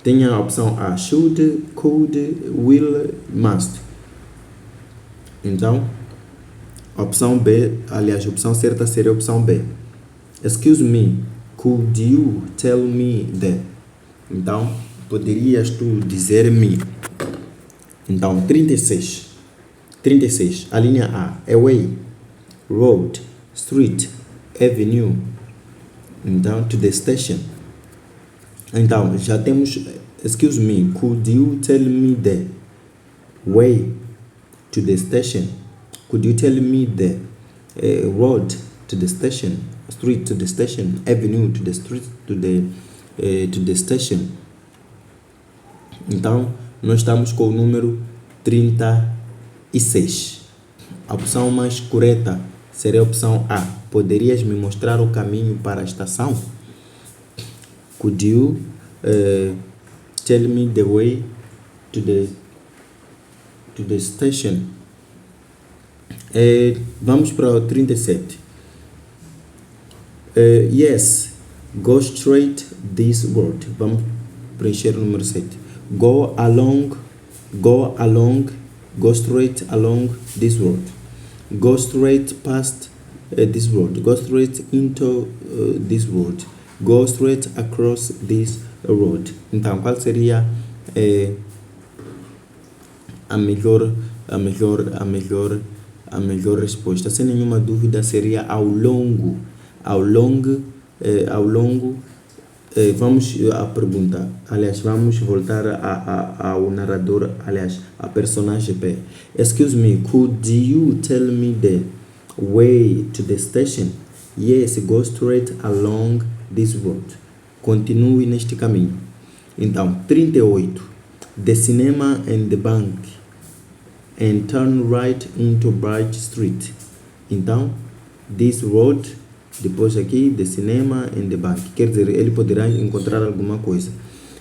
Tem a opção A, should, could, will, must. Então, a opção B, aliás, a opção certa seria a opção B. Excuse me, could you tell me that? Então, poderias tu dizer-me. Então, 36, a linha A é way, road, street, avenue. Então, to the station. Então, já temos, excuse me, could you tell me the way to the station? Could you tell me the road to the station? Street to the station? Avenue to the street, to the station? Então, nós estamos com o número 36. A opção mais correta seria a opção A. Poderias me mostrar o caminho para a estação? Could you tell me the way to the station? Vamos para o 37. Yes, go straight this road. Vamos preencher o número 7. Go straight along this road. Go straight past this road. Go straight into this road. Go straight across this road. Então, qual seria a melhor resposta? Sem nenhuma dúvida, seria ao longo Vamos à pergunta. Aliás, vamos voltar ao narrador, aliás, a personagem P. Excuse me, could you tell me the way to the station? Yes, go straight along this road. Continue neste caminho. Então, 38. The cinema and the bank. And turn right into Bright Street. Então, this road, depois aqui, the cinema and the bank. Quer dizer, ele poderá encontrar alguma coisa.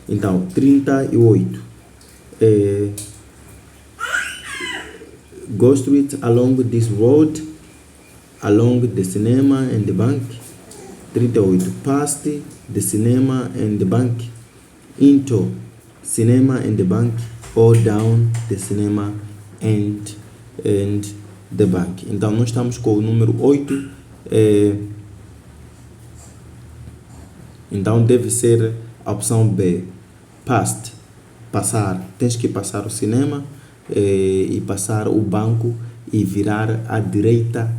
Então, 38. Go straight along this road, along the cinema and the bank. 38. Past the cinema and the bank, into cinema and the bank, or down the cinema and the bank. Então, nós estamos com o número 8. Então, deve ser a opção B. Past, passar. Tens que passar o cinema e passar o banco e virar à direita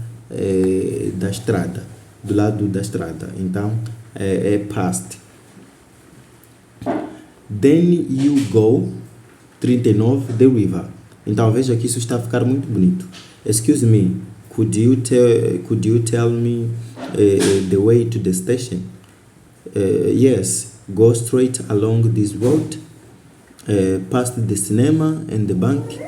da estrada, do lado da estrada. Então, é past. Then you go, 39, the river. Então, veja que isso está a ficar muito bonito. Excuse me, could you tell me the way to the station? Yes, go straight along this road, past the cinema and the bank,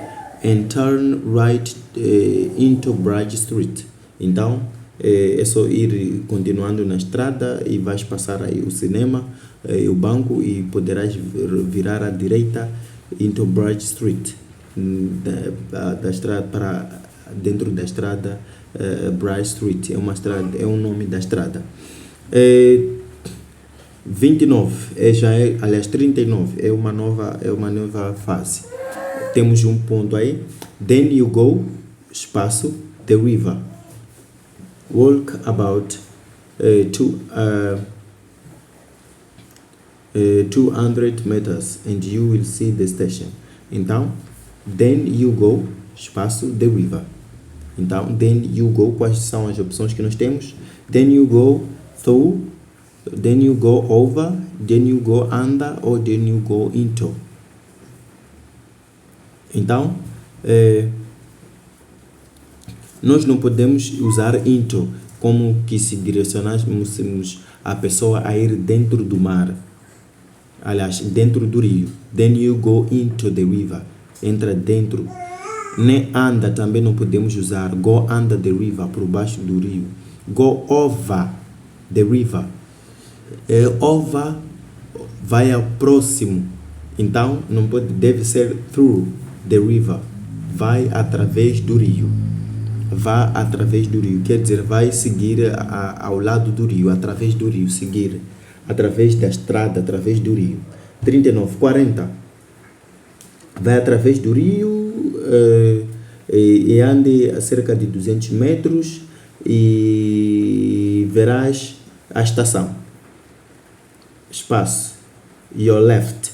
and turn right into Bright Street. Então, é só ir continuando na estrada e vais passar aí o cinema e o banco e poderás virar à direita into Bright Street, da estrada para dentro da estrada. Bright Street é uma estrada, é um nome da estrada. 29 aliás 39 é uma nova fase. Temos um ponto aí. Then you go, espaço, the river. Walk about 200 meters and you will see the station. Então, then you go, espaço, the river. Então, then you go, quais são as opções que nós temos? Then you go through, then you go over, then you go under, or then you go into. Então, nós não podemos usar into como que se direcionássemos a pessoa a ir dentro do mar. Aliás, dentro do rio. Then you go into the river. Entra dentro. Nem anda também não podemos usar. Go under the river, por baixo do rio. Go over the river. Over vai ao próximo. Então, não pode, deve ser through the river. Vai através do rio. Vá através do rio. Quer dizer, vai seguir ao lado do rio. Através do rio. Seguir. Através da estrada. Através do rio. 39, 40. Vai através do rio e ande a cerca de 200 metros e verás a estação. Espaço. Your left.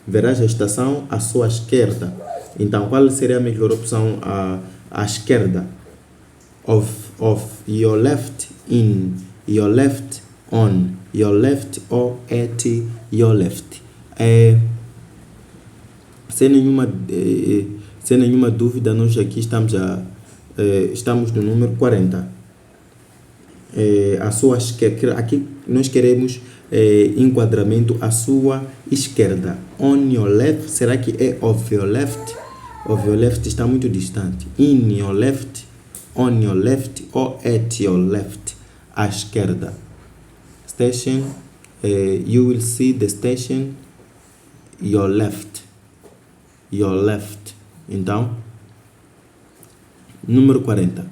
Verás a estação à sua esquerda. Então, qual seria a melhor opção à esquerda? Of your left, in your left, on your left, or at your left. Sem nenhuma dúvida, nós aqui estamos no número 40. A sua esquerda. Aqui nós queremos enquadramento à sua esquerda. On your left, será que é of your left? Of your left está muito distante. In your left, on your left, or at your left, à esquerda. Station, you will see the station, your left. Your left. Então, número 40.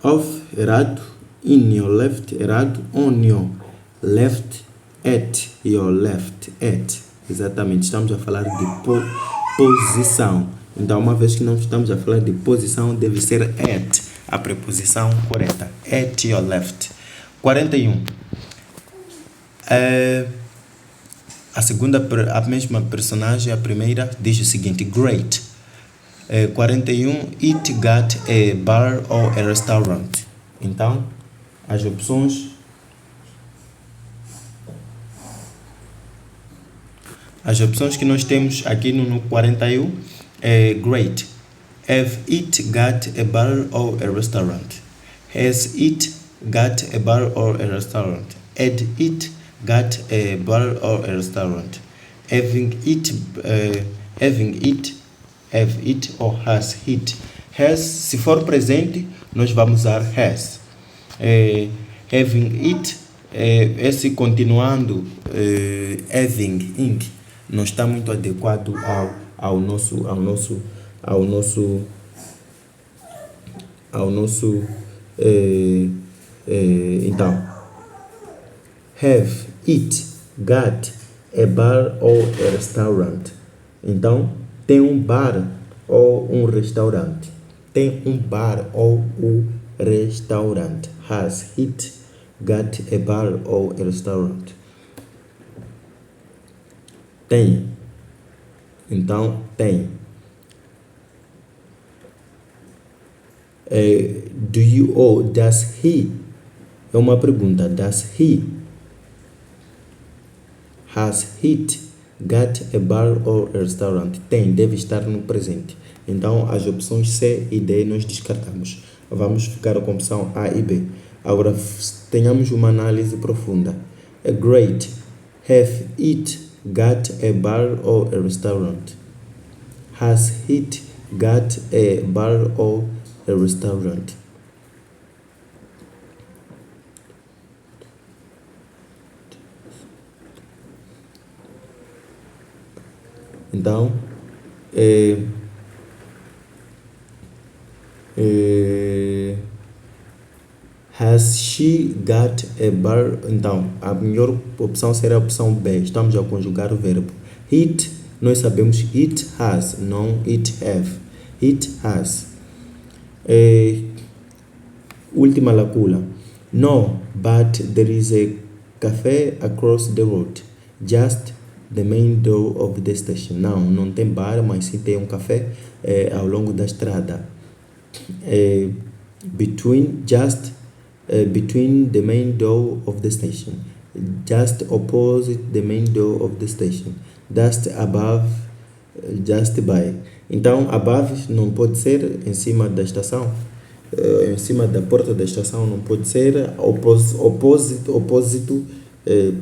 Off, errado. In your left, errado. On your left, at your left. At, exatamente. Estamos a falar de posição. Então, uma vez que não estamos a falar de posição, deve ser at, a preposição correta. At your left. 41. A mesma personagem, a primeira, diz o seguinte: great. 41. It got a bar or a restaurant. Então, as opções As opções que nós temos aqui no 41 é great. Have it got a bar or a restaurant? Has it got a bar or a restaurant? Had it got a bar or a restaurant? Have it or has it? Has, se for presente, nós vamos usar has. Having it, esse continuando, having ing, não está muito adequado ao nosso então, have it got a bar or a restaurant? Então, tem um bar ou um restaurante? Tem um bar ou um restaurante? Has it got a bar or a restaurant? Tem. Então, tem. Do you or does he? É uma pergunta. Does he? Has it got a bar or a restaurant? Tem, deve estar no presente. Então, as opções C e D nós descartamos. Vamos ficar com a opção A e B. Agora, tenhamos uma análise profunda. Great. Have it got a bar or a restaurant? Has it got a bar or a restaurant? Então, has she got a bar? Então, a melhor opção será a opção B. Estamos a conjugar o verbo. It, nós sabemos it has, não it have. It has. Última lacuna. No, but there is a cafe across the road. Just the main door of the station. Não tem bar, mas sim tem um café ao longo da estrada. Between the main door of the station. Just opposite the main door of the station. Just above, just by. Então, above não pode ser em cima da estação. Em cima da porta da estação não pode ser. Opósito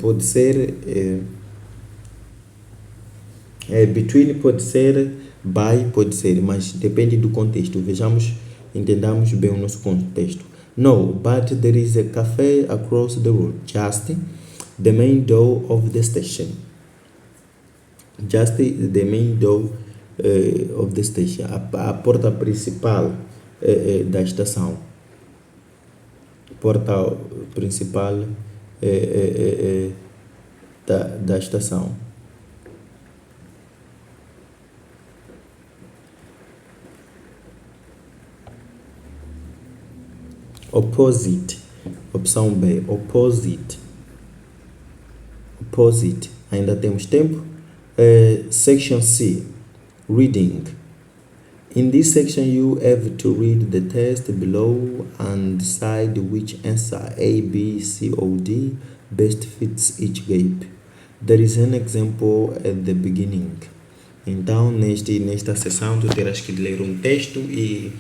pode ser. Between pode ser. By pode ser. Mas depende do contexto. Entendamos bem o nosso contexto. No, but there is a cafe across the road. Just the main door of the station. Just the main door of the station. A porta principal da estação. Porta principal da estação. Opposite. Opção B. Opposite. Ainda temos tempo. Section C. Reading. In this section, you have to read the text below and decide which answer A, B, C, or D best fits each gap. There is an example at the beginning. Então, nesta sessão, tu terás que ler um texto e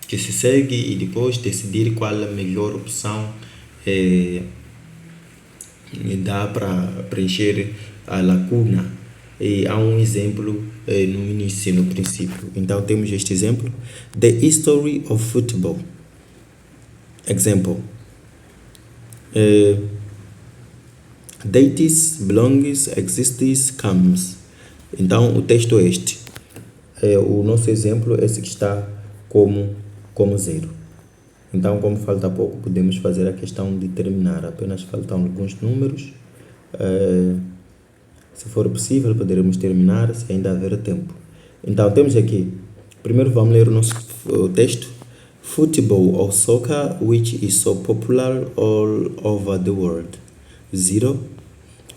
que se segue e depois decidir qual a melhor opção dá para preencher a lacuna. E há um exemplo no início, no princípio. Então temos este exemplo. The history of football. Example. Dates, belongs, exists, comes. Então o texto é este. O nosso exemplo é esse que está como 0. Então, como falta pouco, podemos fazer a questão de terminar. Apenas faltam alguns números. Se for possível, poderemos terminar, se ainda haver tempo. Então, temos aqui. Primeiro, vamos ler o nosso texto. Football or soccer, which is so popular all over the world. 0.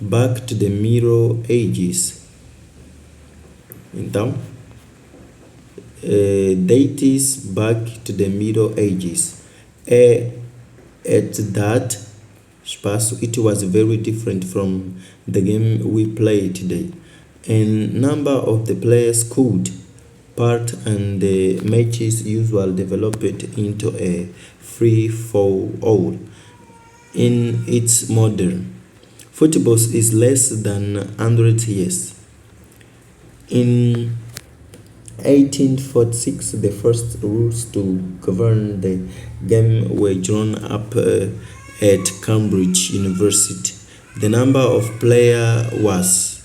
Back to the Middle Ages. Então, dates back to the Middle Ages. At that espaço, it was very different from the game we play today. And number of the players could part and the matches usually developed into a free-for-all. In its modern football is less than 100 years. In 1846, the first rules to govern the game were drawn up at Cambridge University. The number of players was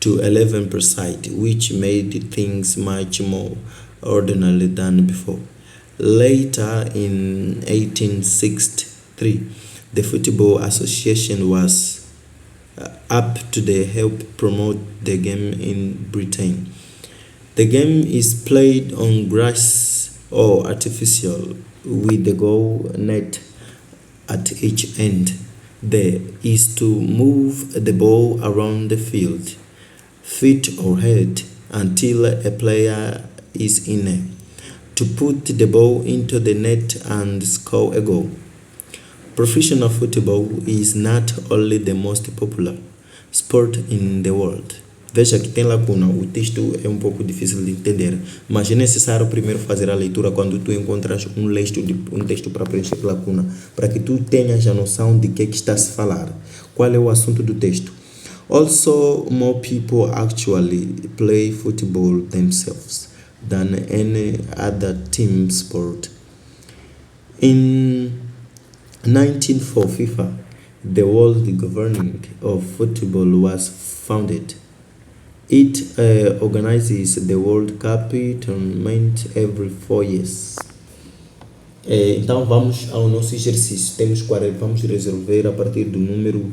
to 11 per side, which made things much more ordinary than before. Later, in 1863, the Football Association was up to the help promote the game in Britain. The game is played on grass or artificial with the goal net at each end. The is to move the ball around the field, feet or head, until a player is in it, to put the ball into the net and score a goal. Professional football is not only the most popular sport in the world. Veja que tem lacuna, o texto é um pouco difícil de entender, mas é necessário primeiro fazer a leitura quando tu encontras um texto para preencher lacuna, para que tu tenhas a noção de que está a se falar, qual é o assunto do texto. Also, more people actually play football themselves than any other team sport. In 1904 FIFA, the World Governing of Football was founded. It organizes the World Cup tournament every 4 years. Então vamos ao nosso exercício. Vamos resolver a partir do número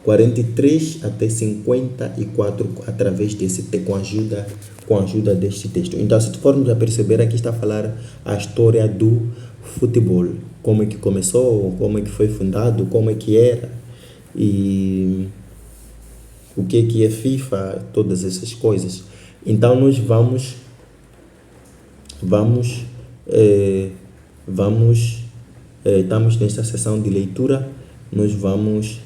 43 até 54 através desse com a ajuda deste texto. Então, se formos a perceber, aqui está a falar a história do futebol, como é que começou, como é que foi fundado, como é que era e o que é FIFA, todas essas coisas. Então nós estamos nesta sessão de leitura, nós vamos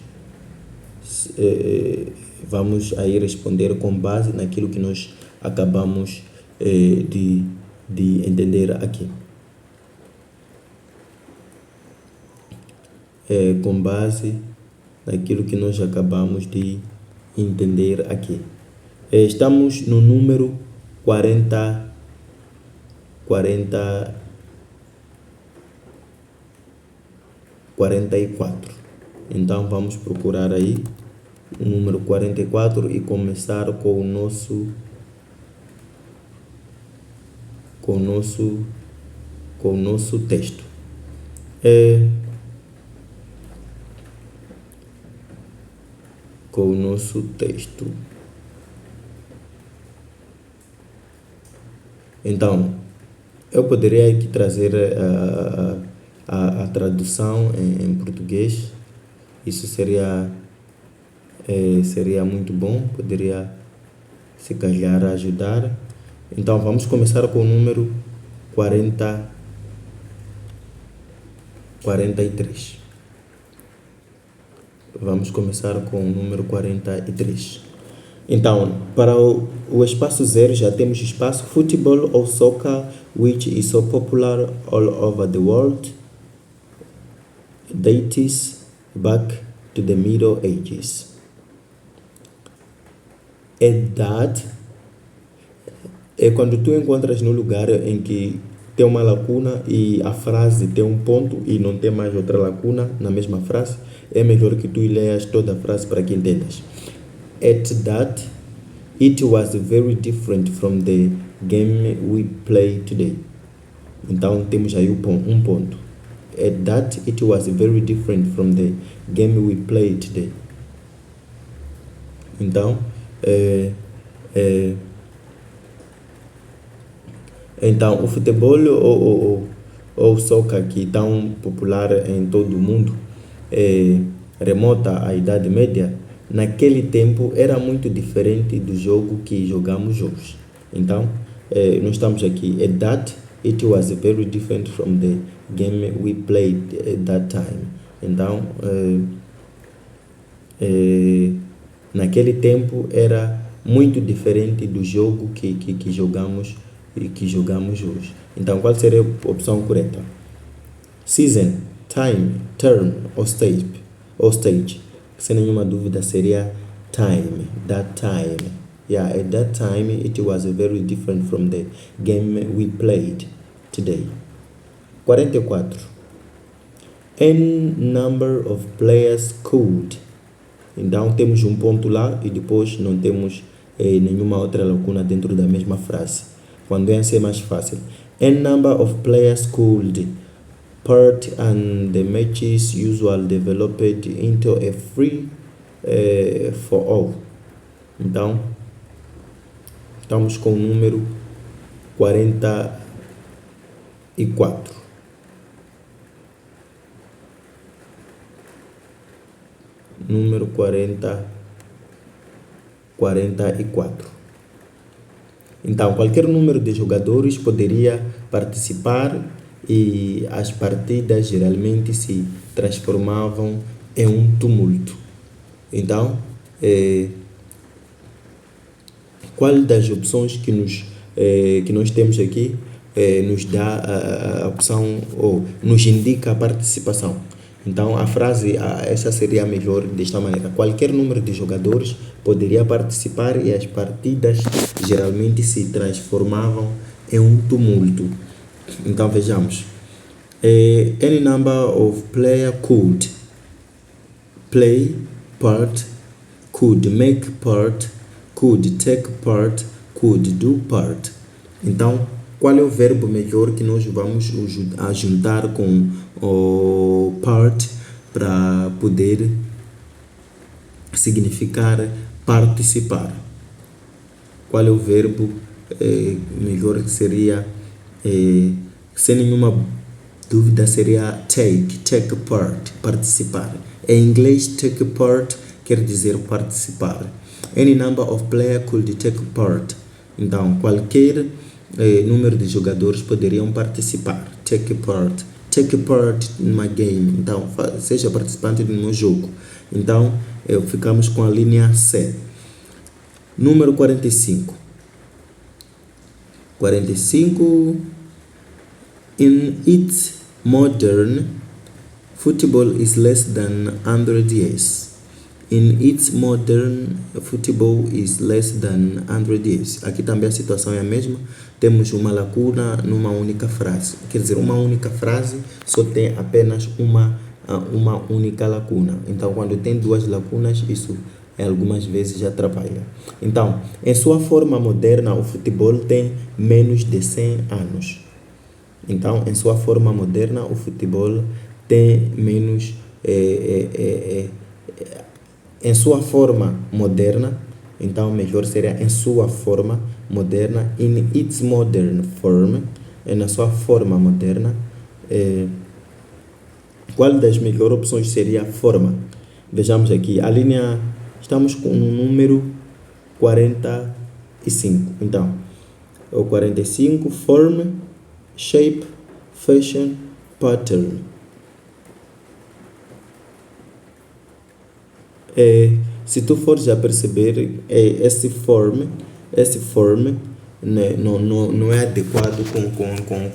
aí responder com base naquilo que nós acabamos de entender aqui. Com base naquilo que nós acabamos de entender aqui. Estamos no número 44. Então vamos procurar aí o número 44 e começar com o nosso texto. Com o nosso texto. Então, eu poderia aqui trazer a tradução em português. Isso seria muito bom, poderia se calhar ajudar. Então, vamos começar com o número 43. Vamos começar com o número 43. Então, para o espaço 0 já temos espaço football ou soccer, which is so popular all over the world, dates back to the Middle Ages. That é quando tu encontras no lugar em que tem uma lacuna e a frase tem um ponto e não tem mais outra lacuna na mesma frase, é melhor que tu leias toda a frase para que entendas. At that, it was very different from the game we play today. Então temos aí um ponto. At that, it was very different from the game we play today. Então, então o futebol ou soccer que é tão popular em todo o mundo, remota à Idade Média, naquele tempo era muito diferente do jogo que jogamos hoje. Então, nós estamos aqui, at that, it was very different from the game we played at that time. Então, naquele tempo era muito diferente do jogo que jogamos e que jogamos hoje. Então, qual seria a opção correta? Season, time, term ou stage. Sem nenhuma dúvida seria time, that time. Yeah, at that time it was very different from the game we played today. 44. N number of players could. Então temos um ponto lá e depois não temos nenhuma outra lacuna dentro da mesma frase. Quando é assim é mais fácil. N number of players could part and the matches usually developed into a free for all. Então estamos com o número 44. Número 44. Então, qualquer número de jogadores poderia participar e as partidas geralmente se transformavam em um tumulto. Então, qual das opções que nós temos aqui nos dá a opção ou nos indica a participação? Então, a frase, essa seria a melhor desta maneira. Qualquer número de jogadores poderia participar e as partidas geralmente se transformavam em um tumulto. Então, vejamos. Any number of players could play part, could make part, could take part, could do part. Então, qual é o verbo melhor que nós vamos juntar com o part para poder significar participar? Qual é o verbo melhor que seria, sem nenhuma dúvida, seria take part, participar. Em inglês, take part quer dizer participar. Any number of players could take part. Então, qualquer número de jogadores poderiam participar. Take part numa game. Então, seja participante de um jogo. Então, ficamos com a linha C. Número 45. 45. In its modern, football is less than 100 years. In its modern, football is less than 100 years. Aqui também a situação é a mesma. Temos uma lacuna numa única frase. Quer dizer, uma única frase só tem apenas uma única lacuna. Então, quando tem duas lacunas, isso algumas vezes atrapalha. Então, em sua forma moderna, o futebol tem menos de 100 anos. Então, em sua forma moderna, o futebol tem menos... em sua forma moderna, então melhor seria em sua forma moderna, in its modern form, na sua forma moderna. Qual das melhores opções seria a forma? Vejamos aqui, a linha, estamos com o número 45. Então, o 45, form, shape, fashion, pattern. Se tu fores a perceber, esse form não é adequado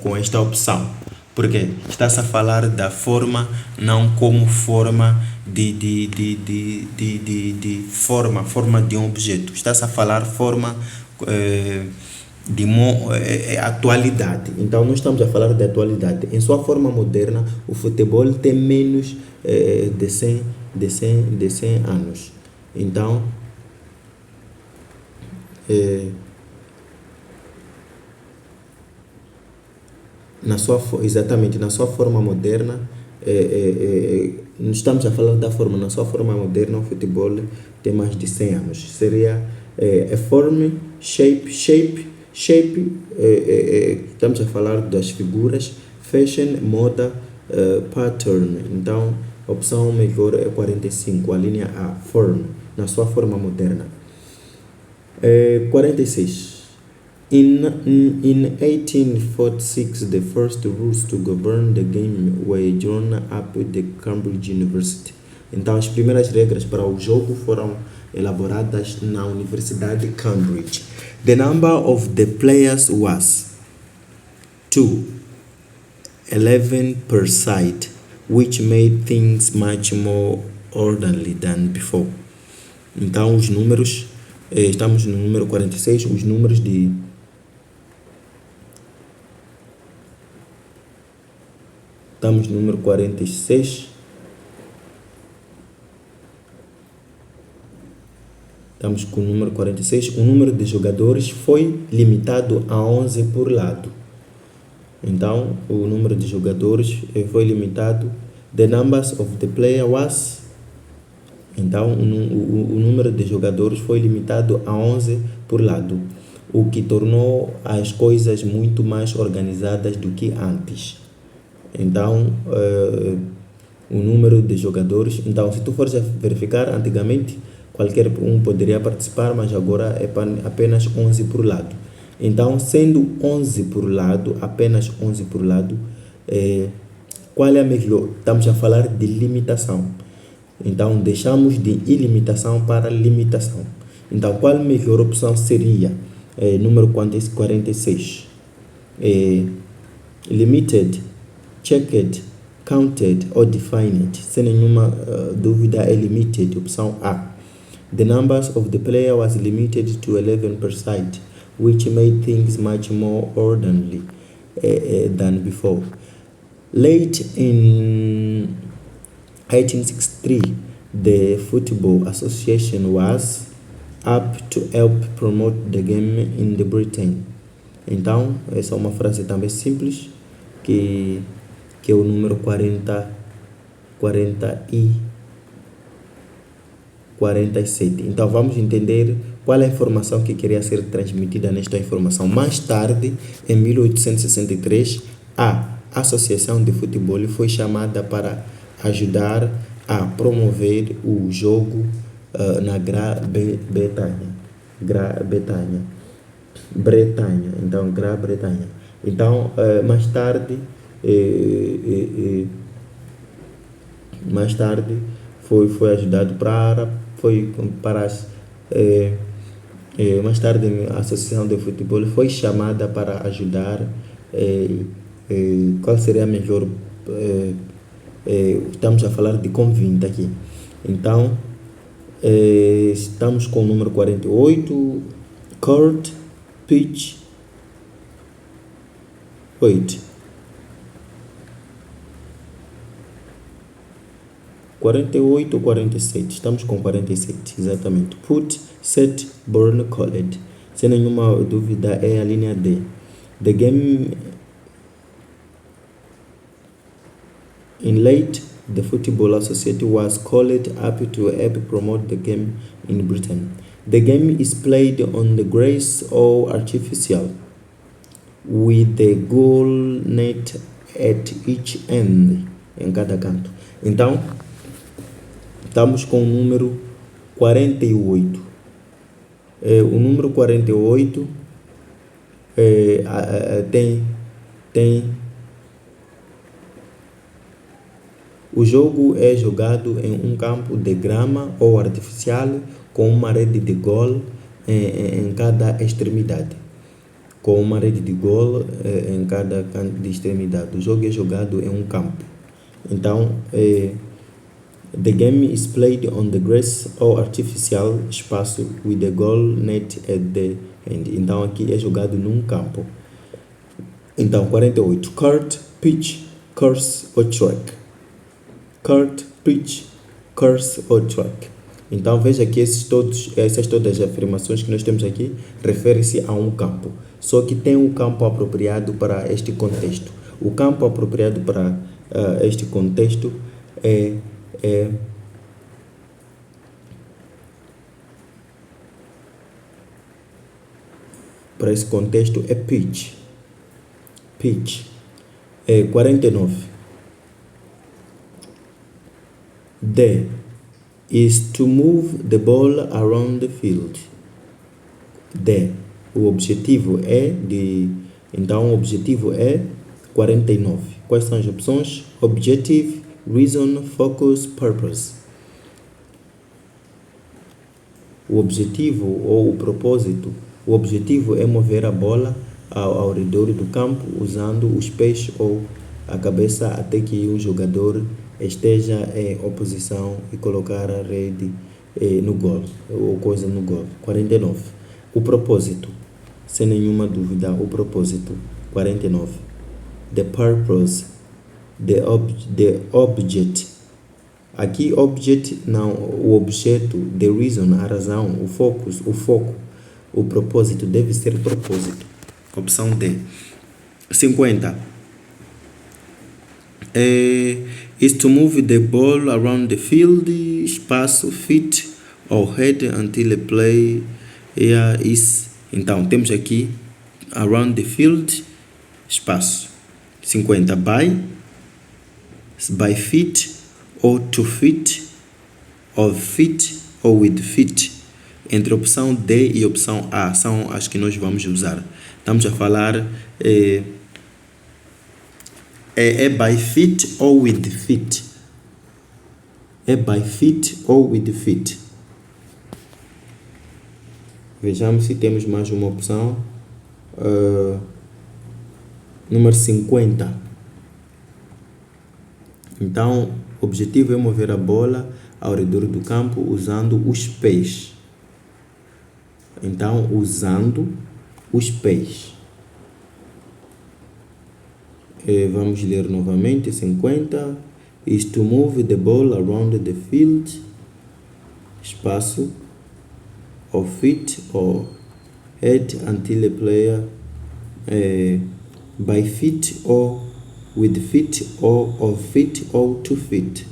com esta opção. Porque está-se a falar da forma não como forma de forma de um objeto. Está-se a falar forma de atualidade. Então, nós estamos a falar de atualidade. Em sua forma moderna, o futebol tem menos de 100 anos. Então, exatamente na sua forma moderna, nós estamos a falar da forma, na sua forma moderna, o futebol tem mais de 100 anos. Seria a form, shape, estamos a falar das figuras, fashion, moda, pattern. Então, a opção melhor é 45, a linha A, form, na sua forma moderna. 46. In 1846, the first rules to govern the game were drawn up at the Cambridge University. Então, as primeiras regras para o jogo foram elaboradas na Universidade de Cambridge. The number of the players was 2, 11 per side, which made things much more orderly than before. Então, os números, estamos no número 46, os números de... Estamos no número 46. Estamos com o número 46. O número de jogadores foi limitado a 11 por lado. Então, o número de jogadores foi limitado. The numbers of the player was... Então, o número de jogadores foi limitado a 11 por lado, o que tornou as coisas muito mais organizadas do que antes. Então, o número de jogadores... Então, se tu fores a verificar, antigamente, qualquer um poderia participar, mas agora é apenas 11 por lado. Então, sendo 11 por lado, apenas 11 por lado, qual é a melhor? Estamos a falar de limitação. Então, deixamos de ilimitação para limitação. Então, qual a melhor opção seria? Número 46. Limited, checked, counted or defined. Sem nenhuma dúvida, é limited, opção A. The numbers of the player was limited to 11 per side, which made things much more orderly than before. Late in 1863, the Football Association was up to help promote the game in the Britain. Então, essa é uma frase também simples, que é o número 47. Então, vamos entender qual é a informação que queria ser transmitida nesta informação. Mais tarde, em 1863, a Associação de Futebol foi chamada para ajudar a promover o jogo na Grã-Bretanha. Então, Grã-Bretanha. Então, mais tarde foi ajudado mais tarde a Associação de Futebol foi chamada para ajudar. Qual seria a melhor? Estamos a falar de convite aqui. Então, estamos com o número 48, court, pitch, wait. 48 ou 47? Estamos com 47, exatamente. Put, set, burn, called. Sem nenhuma dúvida, é a linha D. The game... In late, the Football Association was called up to help promote the game in Britain. The game is played on the grass or artificial, with the goal net at each end, em cada canto. Então, estamos com o número 48. O número 48 tem o jogo é jogado em um campo de grama ou artificial com uma rede de gol em cada extremidade. Com uma rede de gol em cada canto de extremidade. O jogo é jogado em um campo. Então, the game is played on the grass or artificial espaço with the goal net at the end. Então, aqui é jogado num campo. Então, 48. Court, pitch, course ou track. Court, pitch, course ou track. Então, veja que essas todas as afirmações que nós temos aqui referem-se a um campo. Só que tem um campo apropriado para este contexto. O campo apropriado para este contexto para esse contexto é pitch. Pitch. 49. D is to move the ball around the field. D. O objetivo é então o objetivo é 49. Quais são as opções? Objective, reason, focus, purpose. O objetivo ou o propósito. O objetivo é mover a bola ao redor do campo usando os pés ou a cabeça até que o jogador esteja em oposição e colocar a rede no gol, ou coisa no gol. 49. O propósito. Sem nenhuma dúvida, o propósito. 49. The purpose. The object. Aqui, object, não, o objeto, the reason, a razão, o focus, o foco, o propósito deve ser propósito. Opção D. 50. Is to move the ball around the field, espaço, feet or head until a player is. Então, temos aqui around the field, espaço. 50. By feet or to feet, of feet or with feet. Entre a opção D e a opção A são as que nós vamos usar. Estamos a falar by feet or with feet. É by feet or with feet. Vejamos se temos mais uma opção. Número 50. Então, o objetivo é mover a bola ao redor do campo usando os pés. Então, usando os pés. Vamos ler novamente. 50. Is to move the ball around the field, espaço, or feet or head until a player by feet or with feet or of feet or to feet.